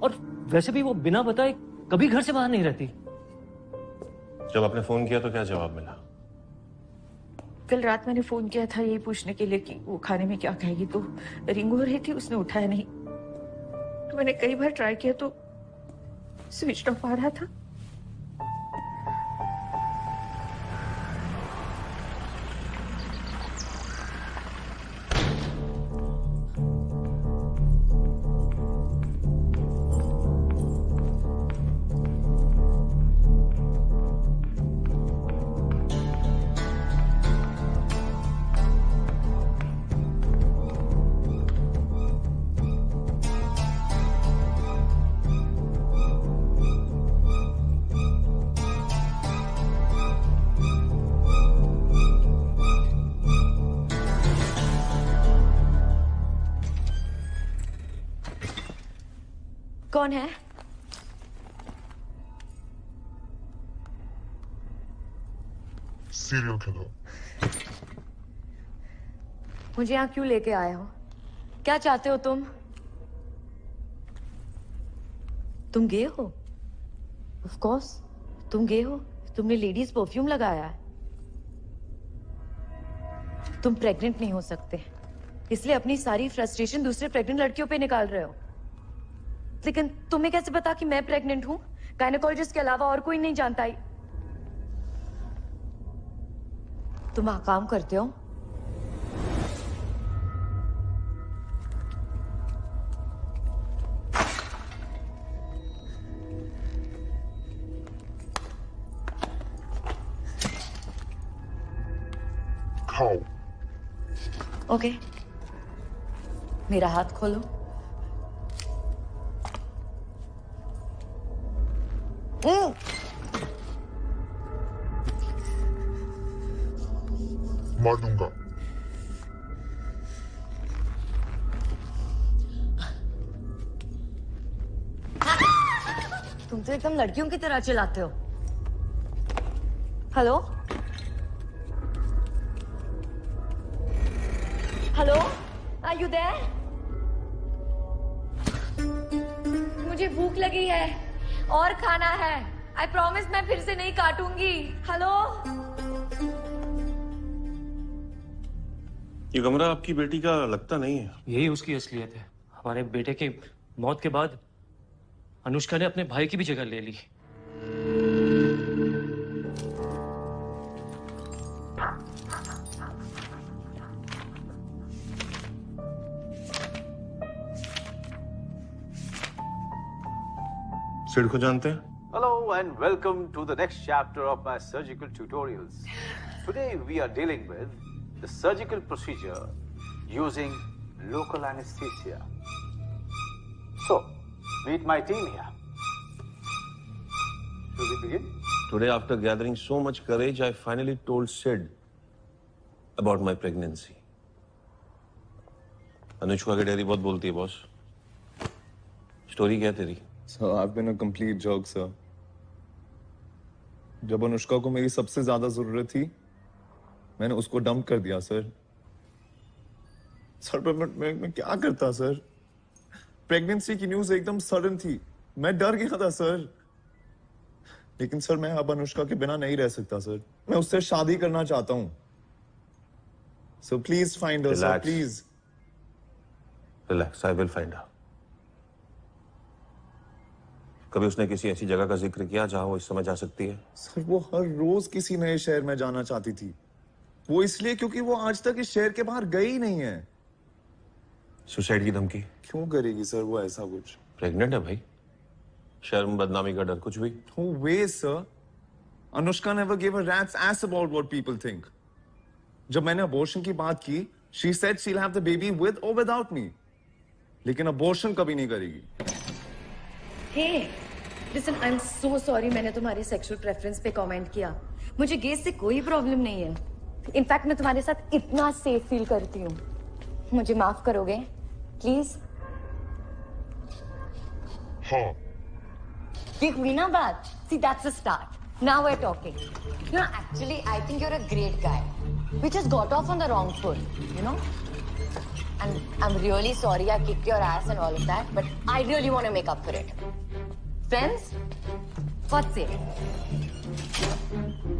और वैसे भी वो बिना बताए कभी घर से बाहर नहीं रहती। जब आपने फोन किया तो क्या जवाब मिला? कल रात मैंने फोन किया था यही पूछने के लिए कि वो खाने में क्या खाएगी, तो रिंग हो रही थी, उसने उठाया नहीं। तो मैंने कई बार ट्राई किया तो स्विच ऑफ आ रहा था। कौन है? Serial killer. मुझे यहाँ क्यों लेके आए हो? क्या चाहते हो तुम? तुम गए हो? ऑफ कोर्स तुम गए हो। तुमने लेडीज परफ्यूम लगाया है। तुम प्रेग्नेंट नहीं हो सकते, इसलिए अपनी सारी फ्रस्ट्रेशन दूसरे प्रेग्नेंट लड़कियों पे निकाल रहे हो। लेकिन तुम्हें कैसे पता कि मैं प्रेग्नेंट हूं? गायनेकोलॉजिस्ट के अलावा और कोई नहीं जानता ही। तुम वहां काम करते हो? खाओ। ओके, मेरा हाथ खोलो। मार दूंगा। तुम तो एकदम लड़कियों की तरह चिल्लाते हो। Hello hello, are you there? मुझे भूख लगी है और खाना है। आई प्रॉमिस मैं फिर से नहीं काटूंगी। हेलो, ये कमरा आपकी बेटी का लगता नहीं है। यही उसकी असलियत है। हमारे बेटे के मौत के बाद अनुष्का ने अपने भाई की भी जगह ले ली। सिड को जानते हैं? Hello and welcome to the next chapter of my surgical tutorials. Today we are dealing with the surgical procedure using local anesthesia. So, meet my team here. Shall we begin? Today, after gathering so much courage, I finally told Sid about my pregnancy. Anushka की डैडी बहुत बोलती है बॉस। स्टोरी क्या तेरी? Sir, I've been a complete joke, sir. जब अनुष्का को मेरी सबसे ज्यादा जरूरत थी, मैंने उसको डंप कर दिया सर। सर मैं क्या करता सर? प्रेगनेंसी की न्यूज एकदम सडन थी, मैं डर गया था सर। लेकिन सर मैं अब अनुष्का के बिना नहीं रह सकता सर। मैं उससे शादी करना चाहता हूँ। So please find her sir, please. Relax, I will find her. कभी उसने किसी ऐसी जगह का जिक्र किया जहां वो इस समय जा सकती है? सर वो हर रोज किसी नए शहर में जाना चाहती थी। वो इसलिए क्योंकि वो आज तक इस शहर के बाहर गई नहीं है। सुसाइड की धमकी क्यों करेगी सर वो ऐसा कुछ? प्रेग्नेंट है भाई, शर्म बदनामी का डर कुछ भी। No way, sir. Anushka never gave a rat's ass about what people think. जब मैंने abortion की बात की, she said she'll have the baby with or without me. लेकिन abortion कभी नहीं करेगी। Hey, listen, I'm so sorry मैंने तुम्हारी sexual preference पे comment किया। मुझे gays से कोई problem नहीं है। In fact, मैं तुम्हारे साथ इतना safe feel करती हूँ। मुझे माफ करोगे, please? हाँ। Give me na baat. See, that's a start. Now we're talking. You know, actually, I think you're a great guy. We just got off on the wrong foot, you know? And I'm really sorry I kicked your ass and all of that, but I really want to make up for it. Friends? What's it?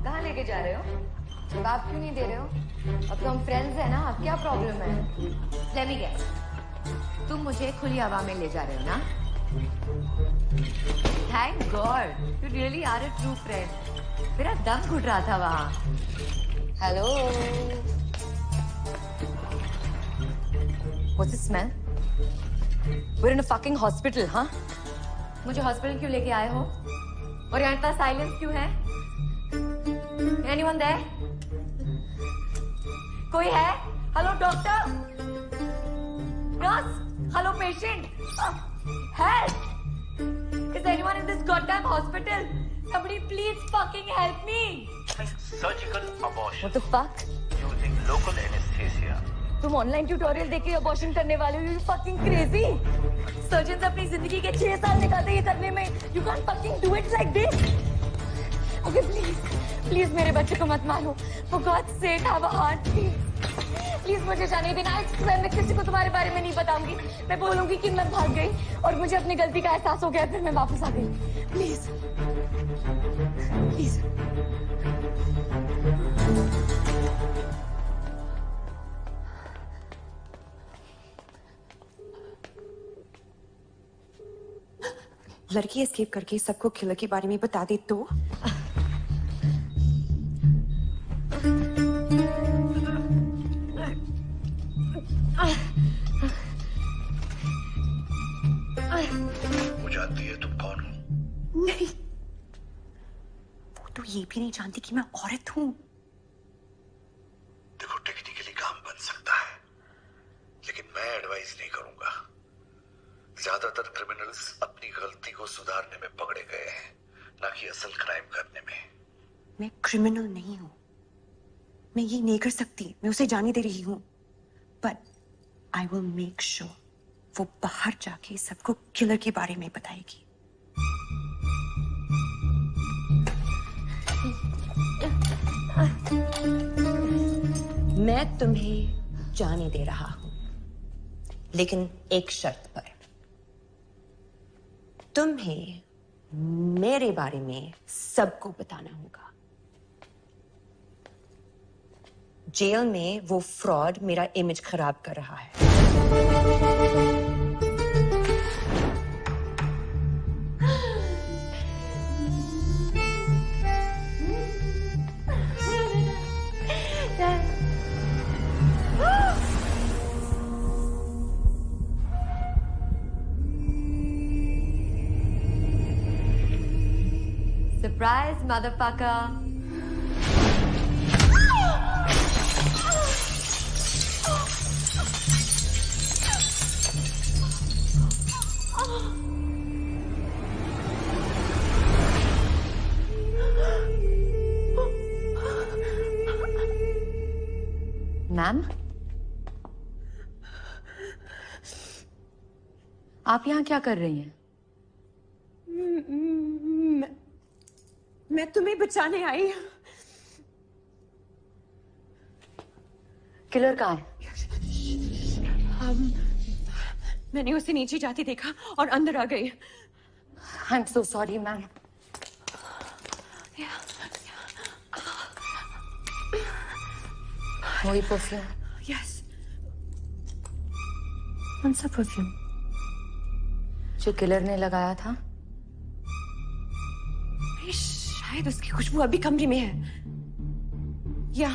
कहाँ लेके जा रहे हो? जवाब क्यों नहीं दे रहे हो? अब तो हम friends हैं ना, अब क्या problem है? Let me guess. तुम मुझे खुली हवा में ले जा रहे हो ना? Thank God, you really are a true friend. मेरा दम घुट रहा था वहाँ. Hello. What's the smell? We're in a fucking hospital, huh? मुझे hospital क्यों लेके आए हो? और यहाँ इतना silence क्यों है? Anyone there? कोई है? Hello doctor? Nurse? Hello patient? Help! Is anyone in this goddamn hospital? Somebody please fucking help me! Surgical abortion. What the fuck? Using local anesthesia. तुम ऑनलाइन ट्यूटोरियल देख के अबॉर्शन करने वाले हो? You fucking crazy? सर्जन अपनी जिंदगी के 6 साल निकालते ये करने में. You can't fucking do it like this. Okay, please मेरे बच्चे को मत मारो. For God's sake, have a heart, please. Please मुझे जाने देना. मैं किसी को तुम्हारे बारे में नहीं बताऊंगी. मैं बोलूंगी कि मैं भाग गई और मुझे अपनी गलती का एहसास हो गया, फिर मैं वापस आ गई. Please please. लड़की एस्केप करके सबको किलर के बारे में बता दे तो? वो जानती है तुम कौन हो? नहीं, वो तो ये भी नहीं जानती कि मैं औरत हूँ. देखो टेक्निकली काम बन सकता है, लेकिन मैं एडवाइस नहीं करूंगा. ज्यादातर क्रिमिनल्स अपनी गलती को सुधारने में पकड़े गए हैं, ना कि असल क्राइम करने में. मैं क्रिमिनल नहीं हूँ. मैं ये नहीं कर सकती. मैं उसे जाने दे रही हूँ. But I will make sure वो बाहर जाके सबको किलर के बारे में बताएगी. मैं तुम्हें जाने दे रहा हूं, लेकिन एक शर्त पर. तुम्हें मेरे बारे में सबको बताना होगा. जेल में वो फ्रॉड मेरा इमेज खराब कर रहा है. Surprise, motherfucker. मैम, आप यहाँ क्या कर रही हैं? मैं तुम्हें बचाने आई. किलर कहाँ है? मैंने उसे नीचे जाते देखा और अंदर आ गई. I am so sorry ma'am. वही परफ्यूम। यस, कौन सा परफ्यूम? जो किलर ने लगाया था। शायद उसकी खुशबू अभी कमरे में है, या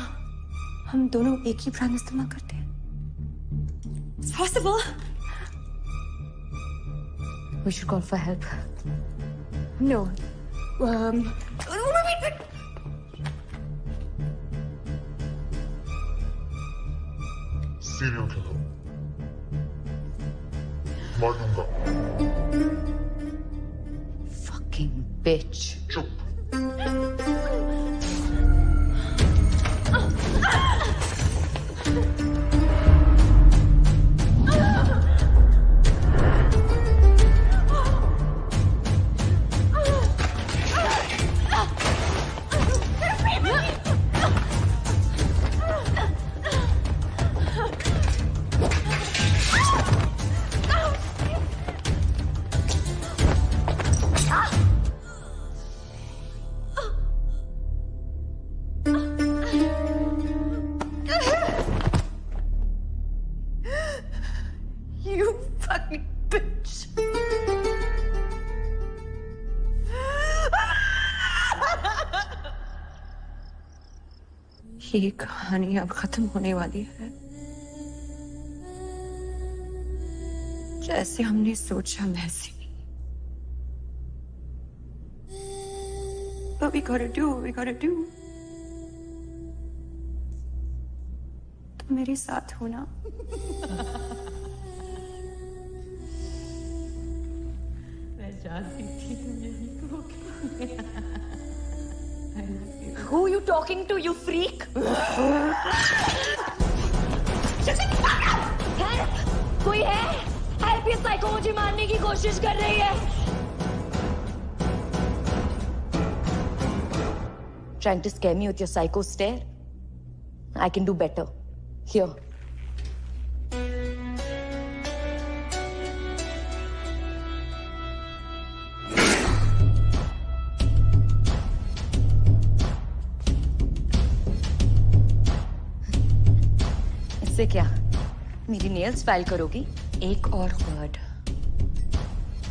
हम दोनों एक ही ब्रांड इस्तेमाल करते हैं। It's possible. We should call for help. No. Wait. Serial killer. मारूंगा। Fucking bitch. चुप। You fucking bitch. ये कहानी अब खत्म होने वाली है, जैसे हमने सोचा वैसे नहीं। But we gotta do what we gotta do. तुम मेरे साथ हो ना? मैं जानती थी तुम यही कहोगे। Who are you talking to, you freak? Help! कोई है? Help! ये साइको मुझे मारने की कोशिश कर रही है। Trying to scare me with your psycho stare? I can do better. Here. इससे क्या? मेरी नेल्स फाइल करोगी? एक और वर्ड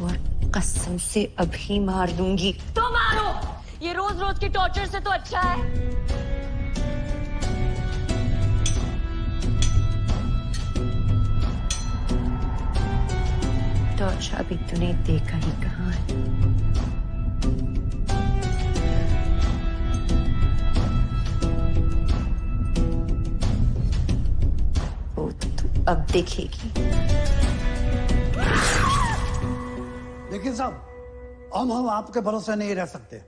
और कसम से अभी मार दूंगी। तो मारो! ये रोज रोज की टॉर्चर से तो अच्छा है। टॉर्चर अभी तूने देखा ही कहाँ है? वो तू अब देखेगी। देखिए साहब, हम आपके भरोसे नहीं रह सकते।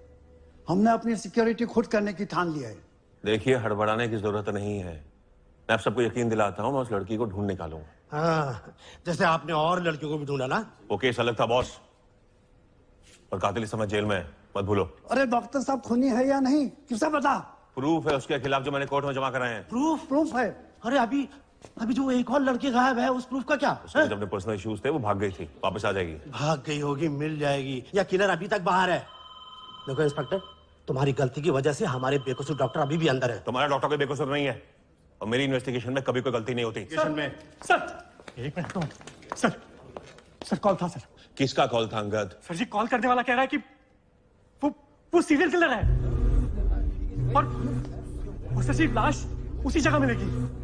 हमने अपनी सिक्योरिटी खुद करने की ठान लिया है। देखिए, हड़बड़ाने की जरूरत नहीं है। मैं आप सबको यकीन दिलाता हूँ, मैं उस लड़की को ढूंढ निकालूंगा। हाँ, जैसे आपने और लड़कियों को भी ढूंढा ना। वो केस अलग था बॉस, और कातिल इस समय जेल में है, मत भूलो। अरे डॉक्टर साहब, खूनी है या नहीं किसे पता? प्रूफ है उसके खिलाफ जो मैंने कोर्ट में जमा कराए हैं। प्रूफ है। अरे अभी जो एक और लड़की गायब है, उस प्रूफ का क्या? उसके जब अपने पर्सनल इश्यूज थे, वो भाग गई थी, वापस आ जाएगी। भाग गई होगी, मिल जाएगी, या किलर अभी तक बाहर है। देखो इंस्पेक्टर, तुम्हारी गलती की वजह से हमारे बेकसूर डॉक्टर अभी भी अंदर है। तुम्हारा डॉक्टर कोई बेकसूर नहीं है, और मेरी इन्वेस्टिगेशन में कभी कोई गलती नहीं होती। सर, एक मिनट तो। सर कॉल था सर। किसका कॉल था अंगद? सर जी, कॉल करने वाला कह रहा है कि वो सीरियल किलर है, और सर जी लाश उसी जगह मिलेगी।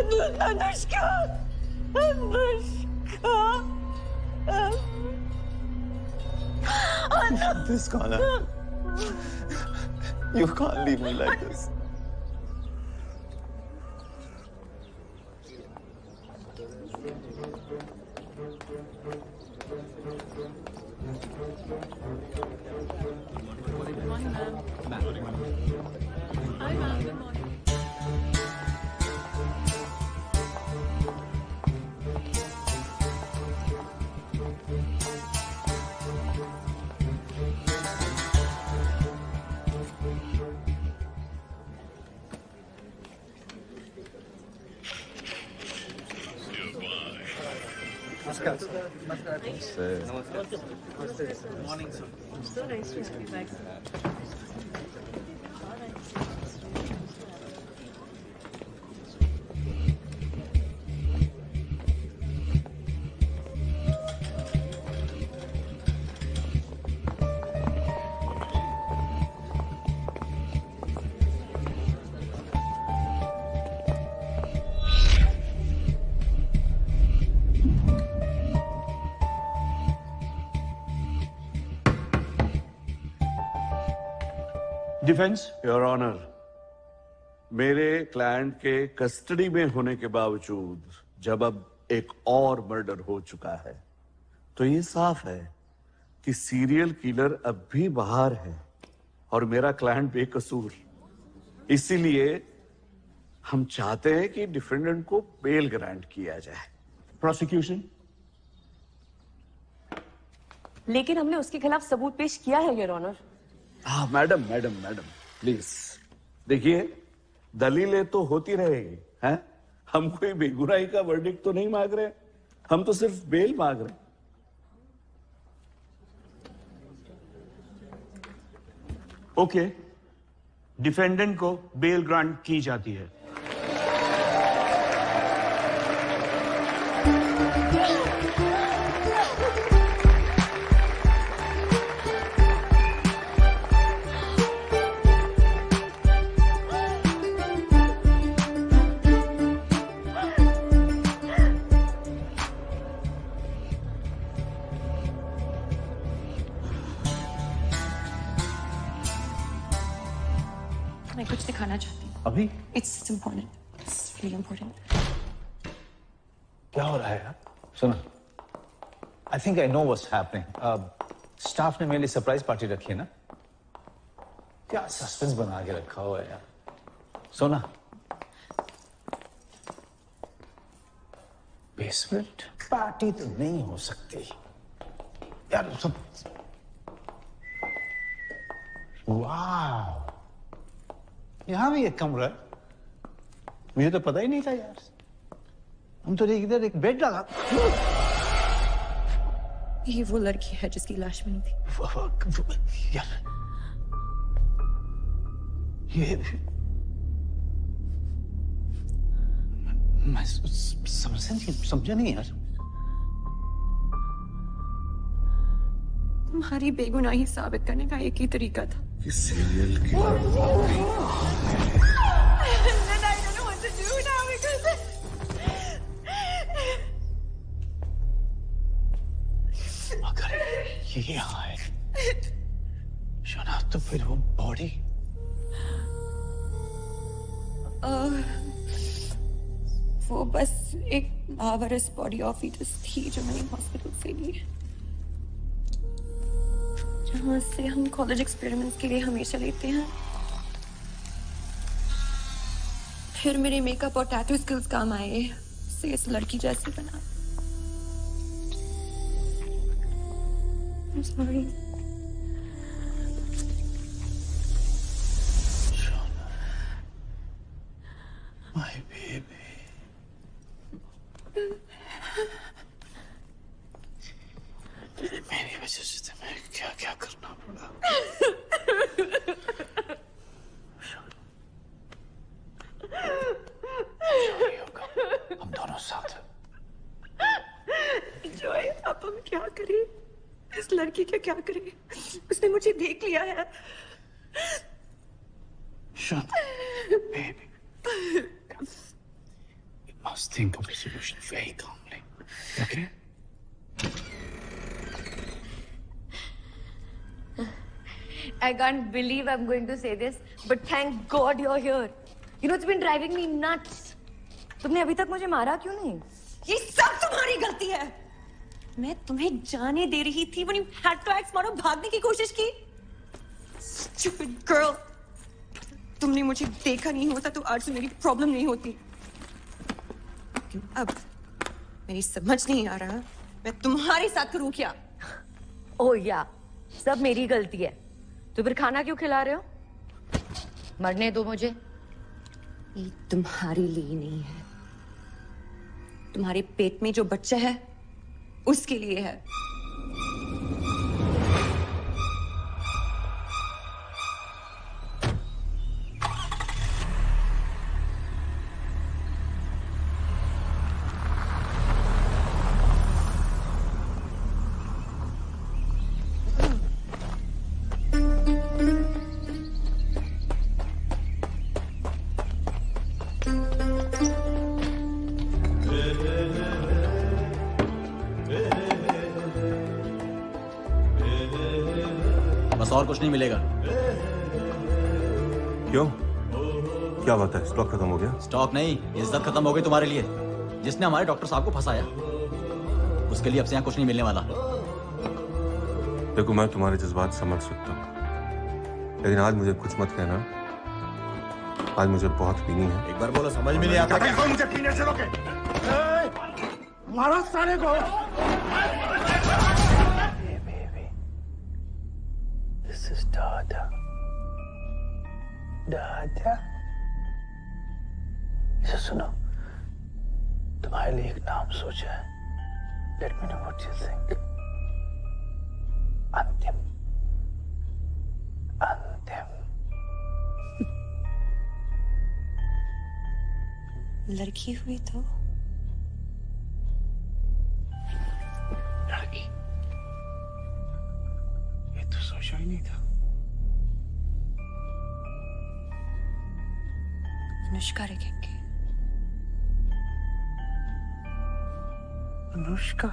Anushka, Anushka, This Connor, you can't leave me like this. Morning, sir. So nice to be back. Defence your honour, मेरे क्लाइंट के कस्टडी में होने के बावजूद जब अब एक और मर्डर हो चुका है तो ये साफ है कि सीरियल किलर अब भी बाहर है और मेरा क्लाइंट बेकसूर। इसीलिए हम चाहते हैं कि डिफेंडेंट को बेल ग्रांट किया जाए। प्रोसिक्यूशन? लेकिन हमने उसके खिलाफ सबूत पेश किया है योर ऑनर। हाँ मैडम प्लीज देखिए, दलीलें तो होती रहेगी हैं। हम कोई बेगुनाही का वर्डिक्ट तो नहीं मांग रहे, हम तो सिर्फ बेल मांग रहे। ओके, डिफेंडेंट को बेल ग्रांट की जाती है। मैं कुछ दिखाना चाहती हूँ। अभी? It's important. It's really important. क्या हो रहा है यार? सुनो, I think I know what's happening. Staff ने मेरे लिए सरप्राइज पार्टी रखी है ना? क्या सस्पेंस बना के रखा हुआ है यार? सोना, बेसमेंट पार्टी तो नहीं हो सकती यार। सब वाह, यहां भी एक कमरा है। मुझे तो पता ही नहीं था यार। हम तो इधर एक बेड लगा। ये वो लड़की है जिसकी लाश मिली थी। यार ये मैं समझा नहीं यार। तुम्हारी बेगुनाही साबित करने का एक ही तरीका था। सीरियल किलर अगर ये यहाँ है शोना, तो फिर वो बॉडी वो बस एक लावारिस बॉडी ऑफ फीटस थी जो मैंने हॉस्पिटल से ली, जहाँ से हम कॉलेज एक्सपेरिमेंट्स के लिए हमेशा लेते हैं। फिर मेरे मेकअप और टैटू स्किल्स काम आए, से इस लड़की जैसी बना। I'm sorry. My baby. मेरी वजह से तुम्हें क्या क्या करना पड़ा। हम दोनों साथ। जॉय, अब हम क्या करें? इस लड़की का क्या करें? उसने मुझे देख लिया है। Shut, baby. Must think of a solution very calmly. Okay? I can't believe I'm going to say this, but thank God you're here. You know, it's been driving me nuts. तुमने अभी तक मुझे मारा क्यों नहीं? ये सब तुम्हारी गलती है। मैं तुम्हें जाने दे रही थी when you had to act smart और भागने की कोशिश की। Stupid girl. तुमने मुझे देखा नहीं होता तो आज से मेरी प्रॉब्लम नहीं होती। अब मेरी समझ नहीं आ रहा मैं तुम्हारे साथ करूं क्या? ओह या, सब मेरी गलती है। तो फिर खाना क्यों खिला रहे हो? मरने दो मुझे। ये तुम्हारे लिए नहीं है, तुम्हारे पेट में जो बच्चा है उसके लिए है। और कुछ नहीं मिलेगा। क्यों? क्या बात है? स्टॉक खत्म हो गया? स्टॉक नहीं, इज्जत खत्म हो गई तुम्हारे लिए। जिसने हमारे डॉक्टर साहब को फंसाया, उसके लिए अब से यहाँ कुछ नहीं मिलने वाला। देखो, मैं तुम्हारे जज्बात समझ सकता हूँ, लेकिन आज मुझे कुछ मत कहना। आज मुझे बहुत पीनी है। एक बार बोलो, समझ में नहीं आता क्या? मुझे पीने से रोके। मारो सारे को। This is Dada. Dada. इसे सुनो, तुम्हारे लिए एक नाम सोचा है। Let me know what you think. अंतिम। अंतिम। लड़की हुई तो लड़की? ये तो सोचा ही नहीं था। अनुष्का रखेंगे। Anushka?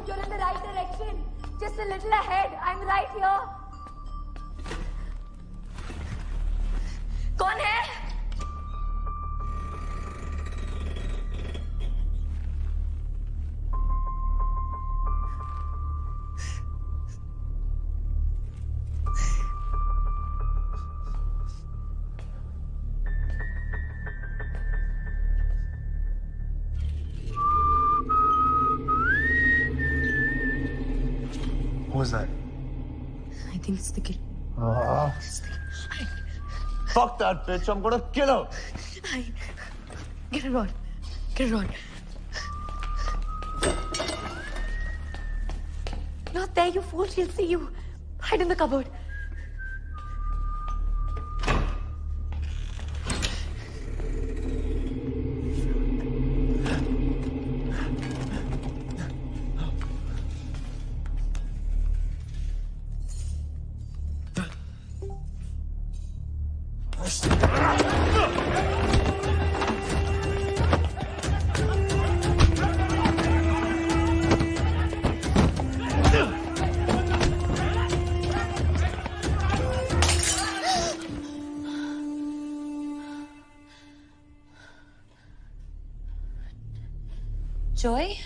You're in the right direction. Just a little ahead. I'm right here. कौन है? Who was that? I think it's the kid. Fuck that bitch! I'm gonna kill her. Get her on. Get her on. Not there, you fool. She'll see you. Hide in the cupboard. Joy?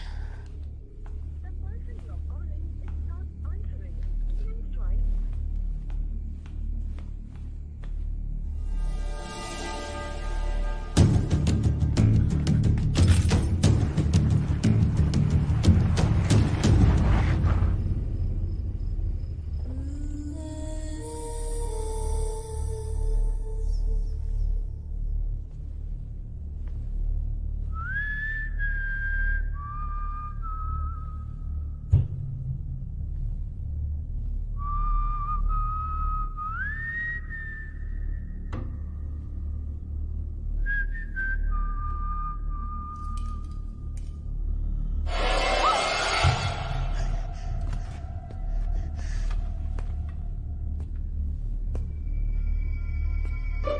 Hello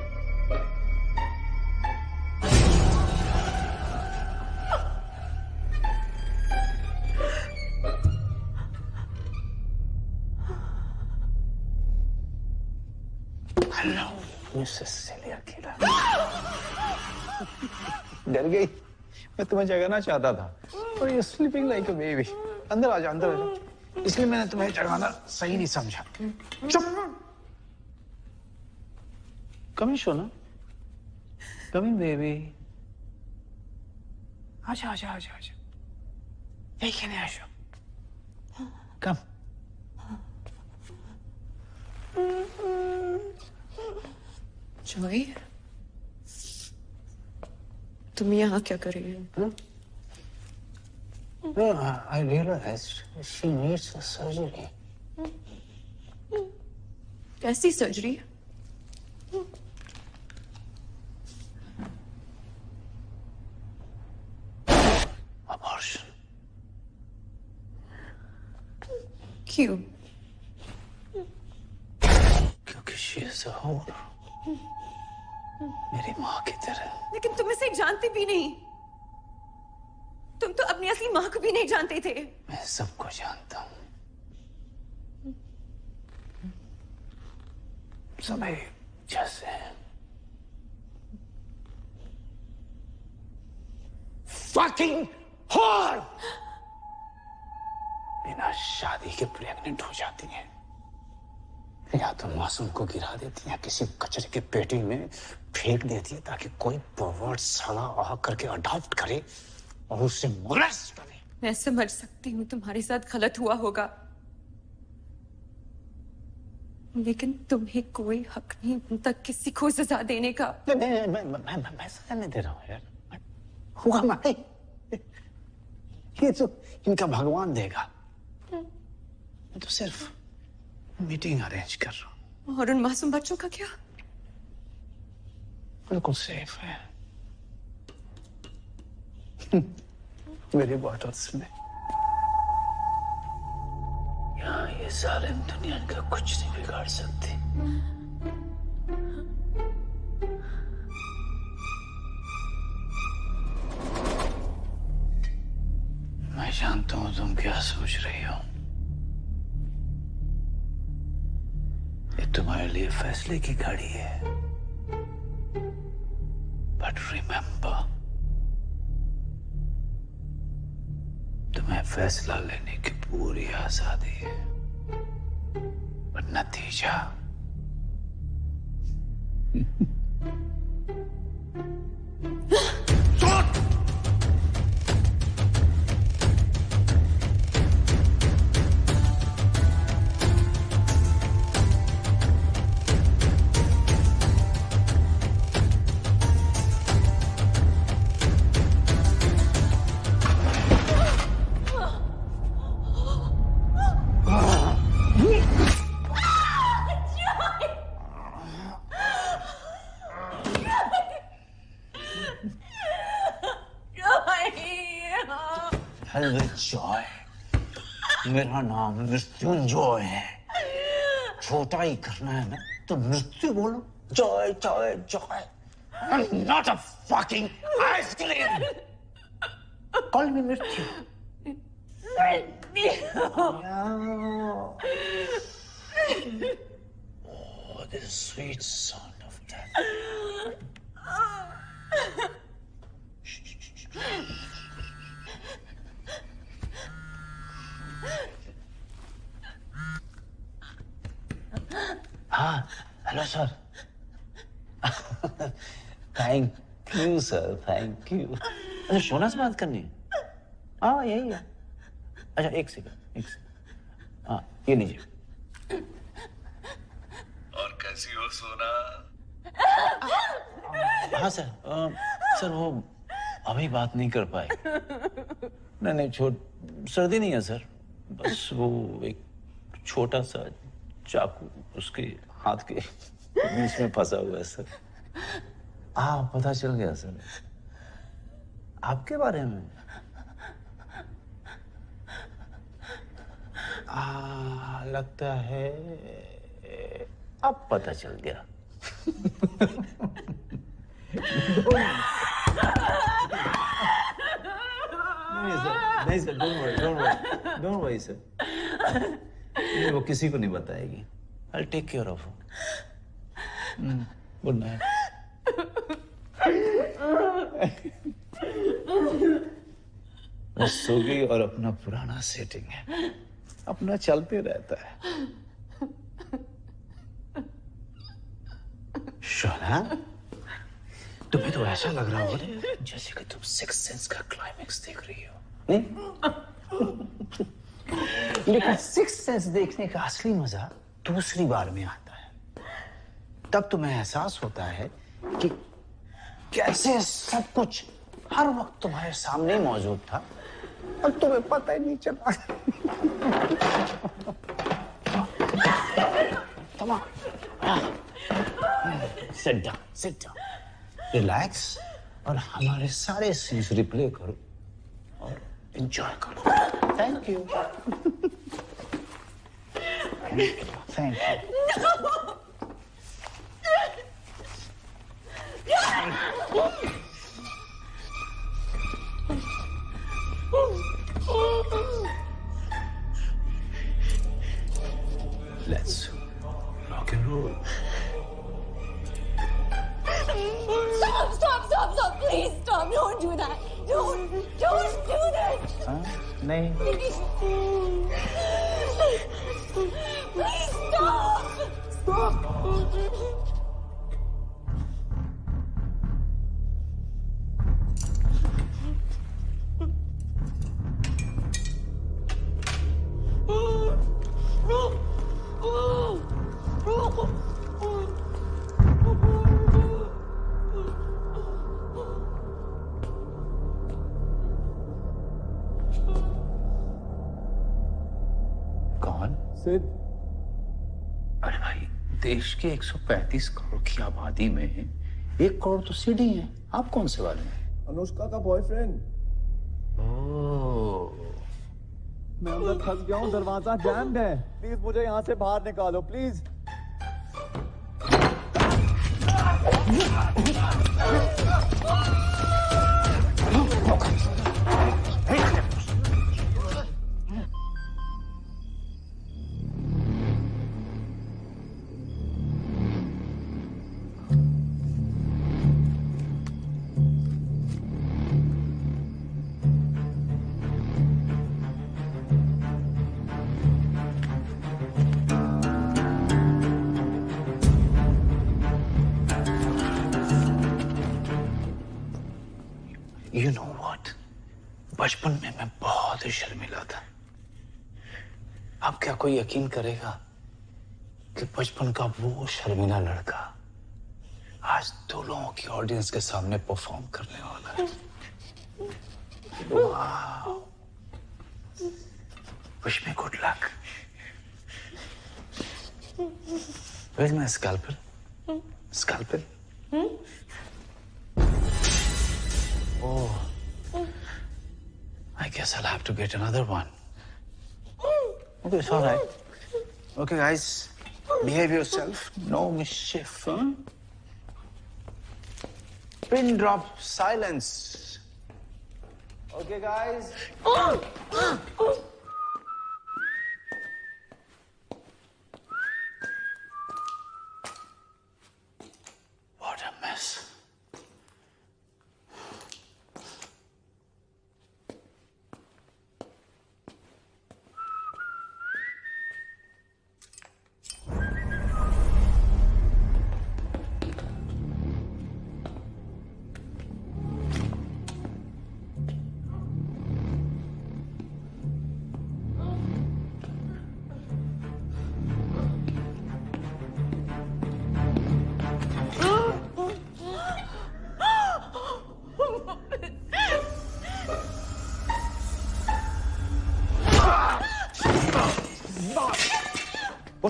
Mrs Sicilia killer. डर गई? मैं तुम्हें जगाना चाहता था और you sleeping like a baby. अंदर आ जाओ, अंदर आ जाओ। इसलिए मैंने तुम्हें जगाना सही नहीं समझा। चुप। कम इन सोना, कम इन बेबी। आजा आजा आजा आजा, यही कहने आ जाओ। कम। जॉय, तुम यहाँ क्या कर रही हो? No, I realized she needs a surgery. कैसी सर्जरी? Abortion. क्यों? क्योंकि she is a whore. मेरी माँ की तरह। लेकिन तुम इसे जानती भी नहीं। तुम तो अपनी असली माँ को भी नहीं जानते थे। मैं सबको जानता हूँ। सभी जैसे हैं। Fucking whore! बिना शादी के प्रेग्नेंट हो जाती हैं, या तो मासूम को गिरा देती है, किसी कचरे के पेटी में फेंक देती है ताकि कोई परवर्ट साला आ करके अडॉप्ट करे और उसे मोलेस्ट करे। मैं समझ सकती हूँ तुम्हारे साथ गलत हुआ होगा, लेकिन तुम्हें कोई हक नहीं बनता किसी को सजा देने का। मैं सजा नहीं दे रहा हूँ यार। हुआ मैं, ये तो इनका भगवान देगा। मैं तो सिर्फ मीटिंग अरेंज कर रहा हूँ। और उन मासूम बच्चों का क्या? बिल्कुल सेफ है मेरे बॉटल्स में। यहाँ ये जालिम दुनिया का कुछ नहीं बिगाड़ सकती। मैं जानता हूँ तुम क्या सोच रही हो। ये तुम्हारे लिए फैसले की घड़ी है। बट रिमेंबर, तुम्हें फैसला लेने की पूरी आजादी है, बट नतीजा जॉय। मेरा नाम मृत्युंजय है। छोटा ही करना है ना तो मृत्यु बोलो। Joy Joy Joy. I'm not a fucking ice cream. Call me मृत्यु। Oh, the sweet sound of death. हाँ, hello sir. Thank you sir, thank you. अच्छा, सोना से बात करनी है? हाँ, यही है। अच्छा, एक सेकंड। हाँ, ये लीजिए। और कैसी हो सोना? हाँ सर, सर वो अभी बात नहीं कर पाए। नहीं, सर्दी नहीं है सर। बस वो एक छोटा सा चाकू उसके हाथ के बीच में फंसा हुआ है सर। हाँ, पता चल गया सर आपके बारे में। लगता है अब पता चल गया। नहीं सर, डोंट वरी सर। नहीं, वो किसी को नहीं बताएगी। I'll take care of her. Good night. वो सो गई और अपना पुराना सेटिंग है, अपना चलते रहता है। शोना, तुम्हें तो ऐसा लग रहा होगा जैसे कि तुम सिक्स्थ सेंस का क्लाइमेक्स देख रही हो, नहीं? लेकिन सिक्स्थ सेंस देखने का असली मजा दूसरी बार में आता है। तब तुम्हें एहसास होता है कि कैसे सब कुछ हर वक्त तुम्हारे सामने मौजूद था और तुम्हें पता ही नहीं चला। Sit down, relax और हमारे सारे सीन्स रिप्ले करो और एंजॉय करो। Thank you. Thank you. Let's rock and roll. Stop, please stop, don't do that. Don't do that. नहीं। Please stop. सिद्ध, अरे भाई, देश के 135 करोड़ की आबादी में 1 करोड़ तो सिड ही हैं। आप कौन से वाले हैं? अनुष्का का बॉयफ्रेंड। ओह, मैं अंदर फंस गया हूँ, दरवाजा जैम्ड है। प्लीज मुझे यहाँ से बाहर निकालो, प्लीज। You know what? बचपन में मैं बहुत ही शर्मिला था। अब क्या कोई यकीन करेगा कि बचपन का वो शर्मिला लड़का आज 2 लोगों की ऑडियंस के सामने परफॉर्म करने वाला है। वाह! Wish me good luck. Where's my scalpel? Scalpel? Oh, I guess I'll have to get another one. Okay, it's all right. Okay, guys, behave yourself. No mischief, huh? Pin drop silence. Okay, guys. What a mess. What?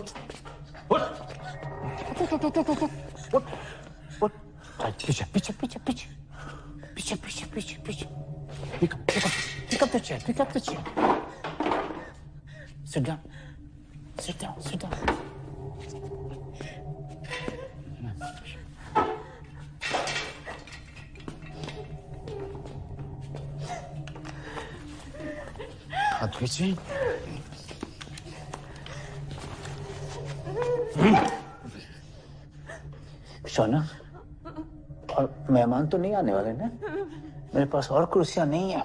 Picture. Pick up the chair. Sit down. हाथ खींचे। शोना, और मेहमान तो नहीं आने वाले ना? मेरे पास और कुर्सियां नहीं है।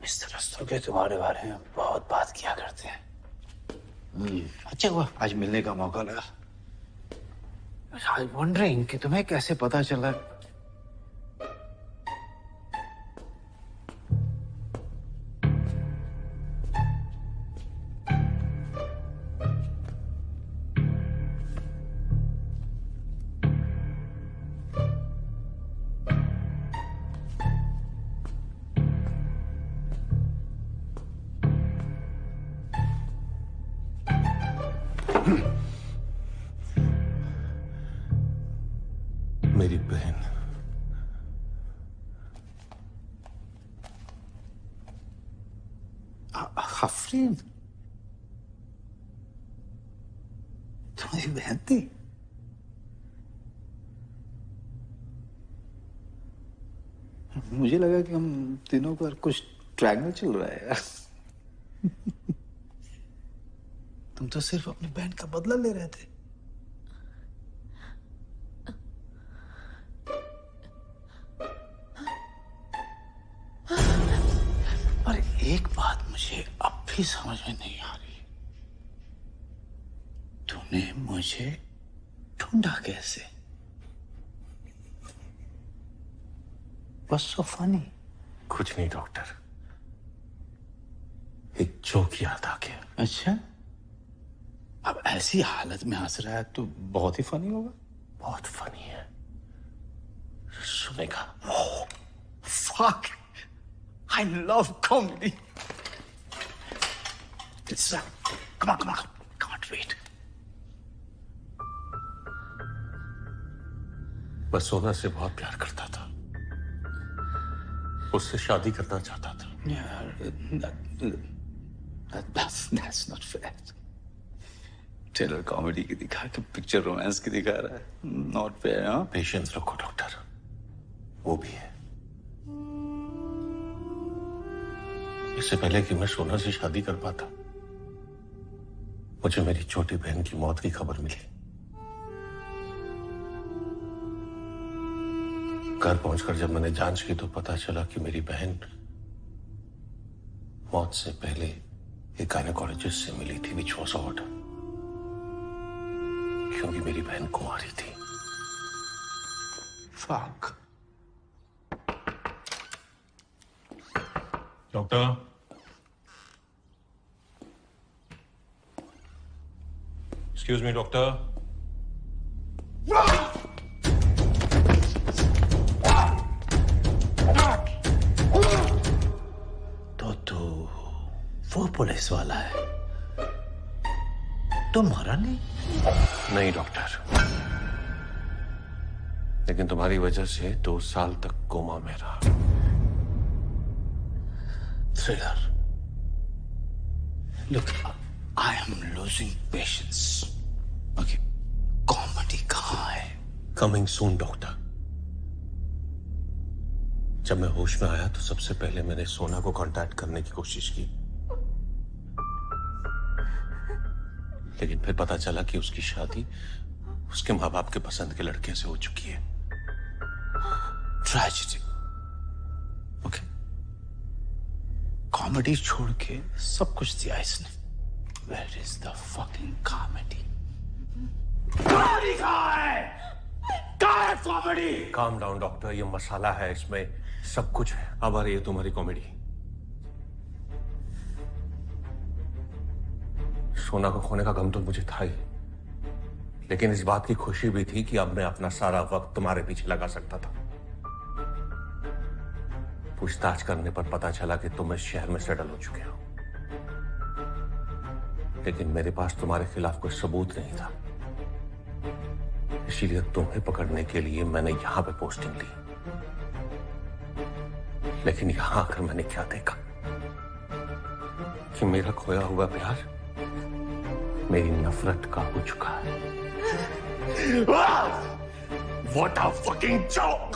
मिस्टर रस्तोगी तुम्हारे बारे में बहुत बात किया करते हैं। अच्छा हुआ आज मिलने का मौका लगा। आई वंडरिंग कि तुम्हें कैसे पता चला। मेरी बहन आफरीन तुम्हारी बहन थी? मुझे लगा कि हम तीनों पर कुछ ट्रायंगल चल रहा है यार। तुम तो सिर्फ अपनी बहन का बदला ले रहे थे। पर एक बात मुझे अब भी समझ में नहीं आ रही, तूने मुझे ढूंढा कैसे? What's so funny? कुछ नहीं डॉक्टर, एक जोक याद आ गया। अच्छा, अब ऐसी हालत में हंस रहा है तो बहुत ही फनी होगा। बहुत फनी है, सुनेगा। Oh, fuck! I love comedy. It's come on. Can't wait. बस सोना से बहुत प्यार करता था, उससे शादी करना चाहता था। That's not fair. Trailer comedy की दिखा के पिक्चर रोमांस की दिखा रहा है। Not fair. हाँ, पेशेंस रखो डॉक्टर, वो भी है। इससे पहले कि मैं सोना से शादी कर पाता, मुझे मेरी छोटी बहन की मौत की खबर मिली। घर पहुंचकर जब मैंने जांच की तो पता चला कि मेरी बहन मौत से पहले एक गायनेकोलॉजिस्ट से मिली थी, विच वॉज ऑड, क्योंकि मेरी बहन कुंवारी थी। Fuck. Doctor, excuse me doctor. तो वो पुलिस वाला है, तो मरा नहीं? नहीं डॉक्टर, लेकिन तुम्हारी वजह से 2 साल तक कोमा में रहा। Thriller. Look, I am losing patience. Okay, comedy कहाँ है? Coming soon, doctor. जब मैं होश में आया तो सबसे पहले मैंने सोना को कांटेक्ट करने की कोशिश की, लेकिन फिर पता चला कि उसकी शादी उसके माँ बाप के पसंद के लड़के से हो चुकी है। Tragedy. Okay. कॉमेडी छोड़ के सब कुछ दिया इसने। Where is the fucking comedy? Comedy कहाँ है? कहाँ है कॉमेडी? Calm down डॉक्टर, ये मसाला है, इसमें सब कुछ है। अब आ रही है तुम्हारी कॉमेडी। सोना को खोने का गम तो मुझे था ही, लेकिन इस बात की खुशी भी थी कि अब मैं अपना सारा वक्त तुम्हारे पीछे लगा सकता था। पूछताछ करने पर पता चला कि तुम इस शहर में सेटल हो चुके हो, लेकिन मेरे पास तुम्हारे खिलाफ कोई सबूत नहीं था। इसीलिए तुम्हें पकड़ने के लिए मैंने यहां पे पोस्टिंग ली। लेकिन यहां आकर मैंने क्या देखा कि मेरा खोया हुआ प्यार मेरी नफरत का हो चुका है। What a fucking joke!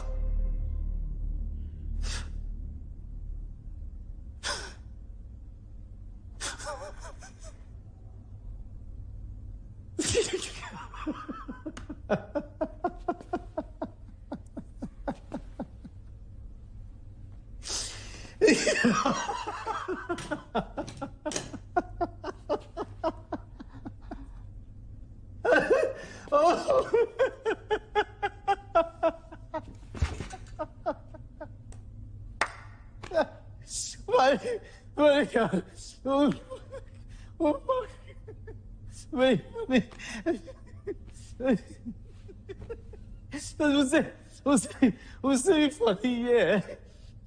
उससे भी फनी ये है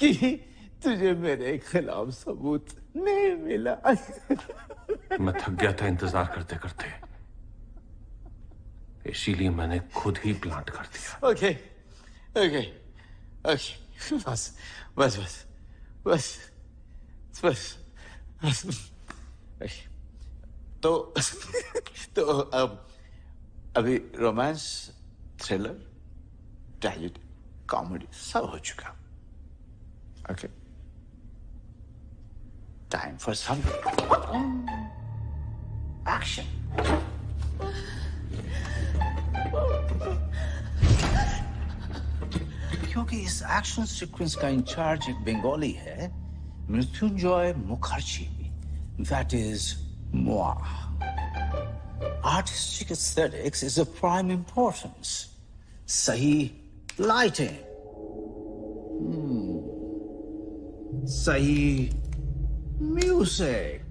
कि तुझे मेरे खिलाफ सबूत नहीं मिला। मैं थक गया था इंतजार करते करते, इसीलिए मैंने खुद ही प्लांट कर दिया। ओके ओके ओके, बस बस बस बस बस तो अब अभी रोमांस, थ्रिलर, ट्रेजेडी, कॉमेडी सब हो चुका। Okay, time for some action. क्योंकि इस एक्शन सीक्वेंस का इंचार्ज एक बंगाली है, Mrityunjay Mukherjee, that is moi. Artistic aesthetics is of prime importance. सही lighting, सही music.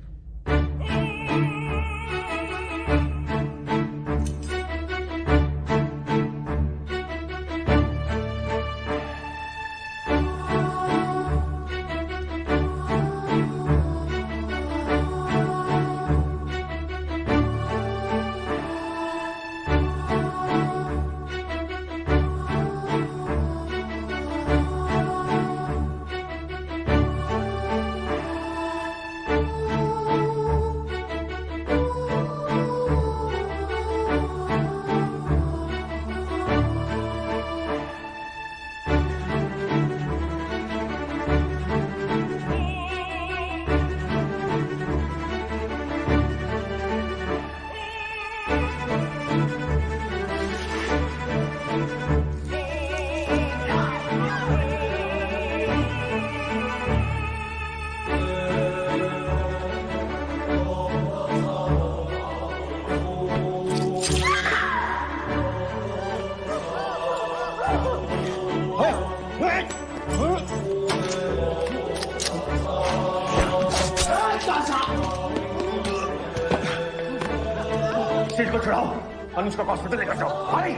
सीट को चढ़ाओ, अनुष्का को हॉस्पिटल लेकर जाओ। भाई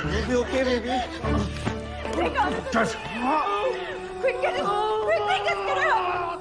Baby, okay, baby. Just. Quick, get it! Quick, get it out!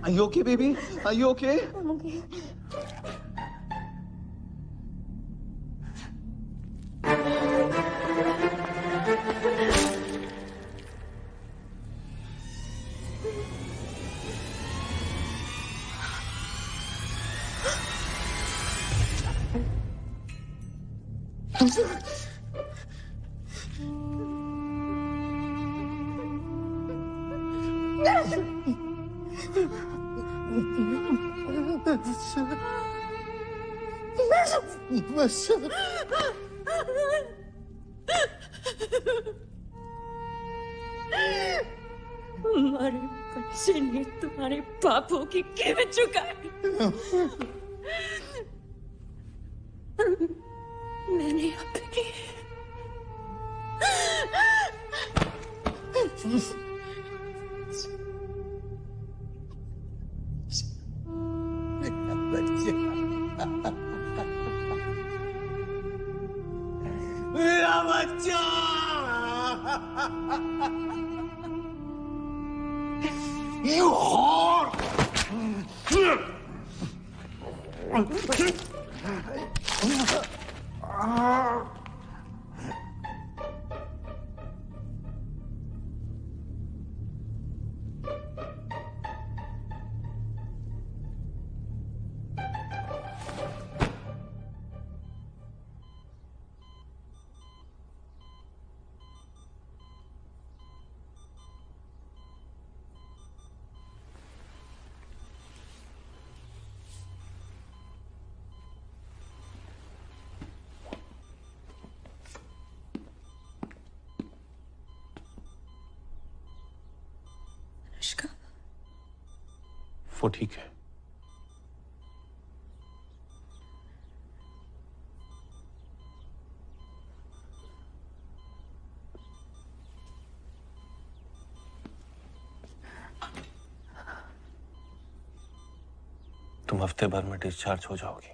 Are you okay, baby? Are you okay? I'm okay. हमारे बच्चे ने तुम्हारे पापों की कीमत चुकाई। मैंने अपनी You whore! वो ठीक है। तुम हफ्ते भर में डिस्चार्ज हो जाओगी।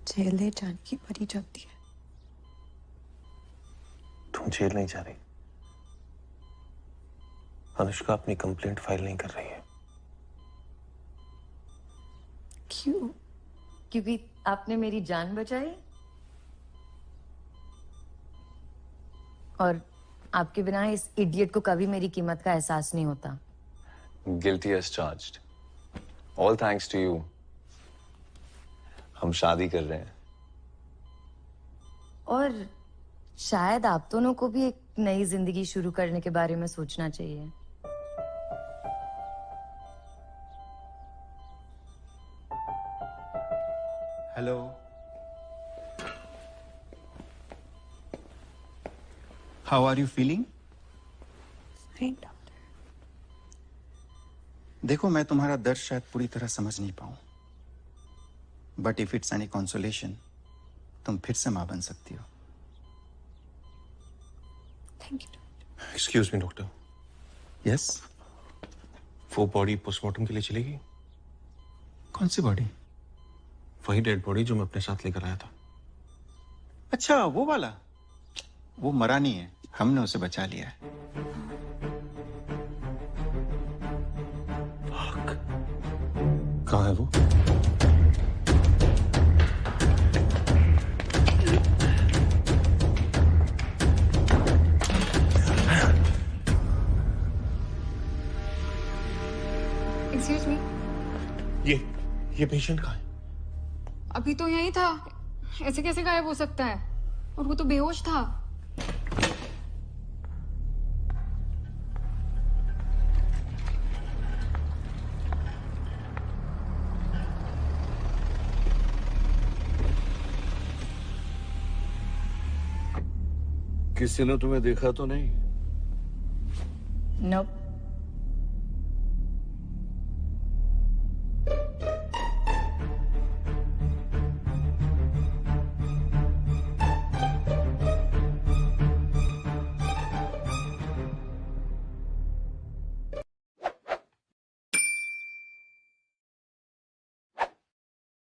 जेल ले जाने की परी जाती है। तुम जेल नहीं जा रही। अनुष्का अपनी कंप्लेंट फाइल नहीं कर रही है। क्यों? क्योंकि आपने मेरी जान बचाई और आपके बिना इस इडियट को कभी मेरी कीमत का एहसास नहीं होता। Guilty as charged. All thanks to you. हम शादी कर रहे हैं। और शायद आप दोनों को भी एक नई जिंदगी शुरू करने के बारे में सोचना चाहिए। Hello. How are you feeling? देखो, मैं तुम्हारा दर्द शायद पूरी तरह समझ नहीं पाऊं, but if it's any consolation, तुम फिर से मां बन सकती हो। Thank you. Excuse me doctor. Yes. वो बॉडी पोस्टमार्टम के लिए चलेगी? कौन सी बॉडी? वही डेड बॉडी जो मैं अपने साथ लेकर आया था। अच्छा, वो वाला। वो मरा नहीं है, हमने उसे बचा लिया है। कहाँ है वो? Excuse me. ये पेशेंट कहाँ है? अभी तो यही था। ऐसे कैसे गायब हो सकता है? और वो तो बेहोश था। किसी ने तुम्हें देखा तो नहीं? Nope.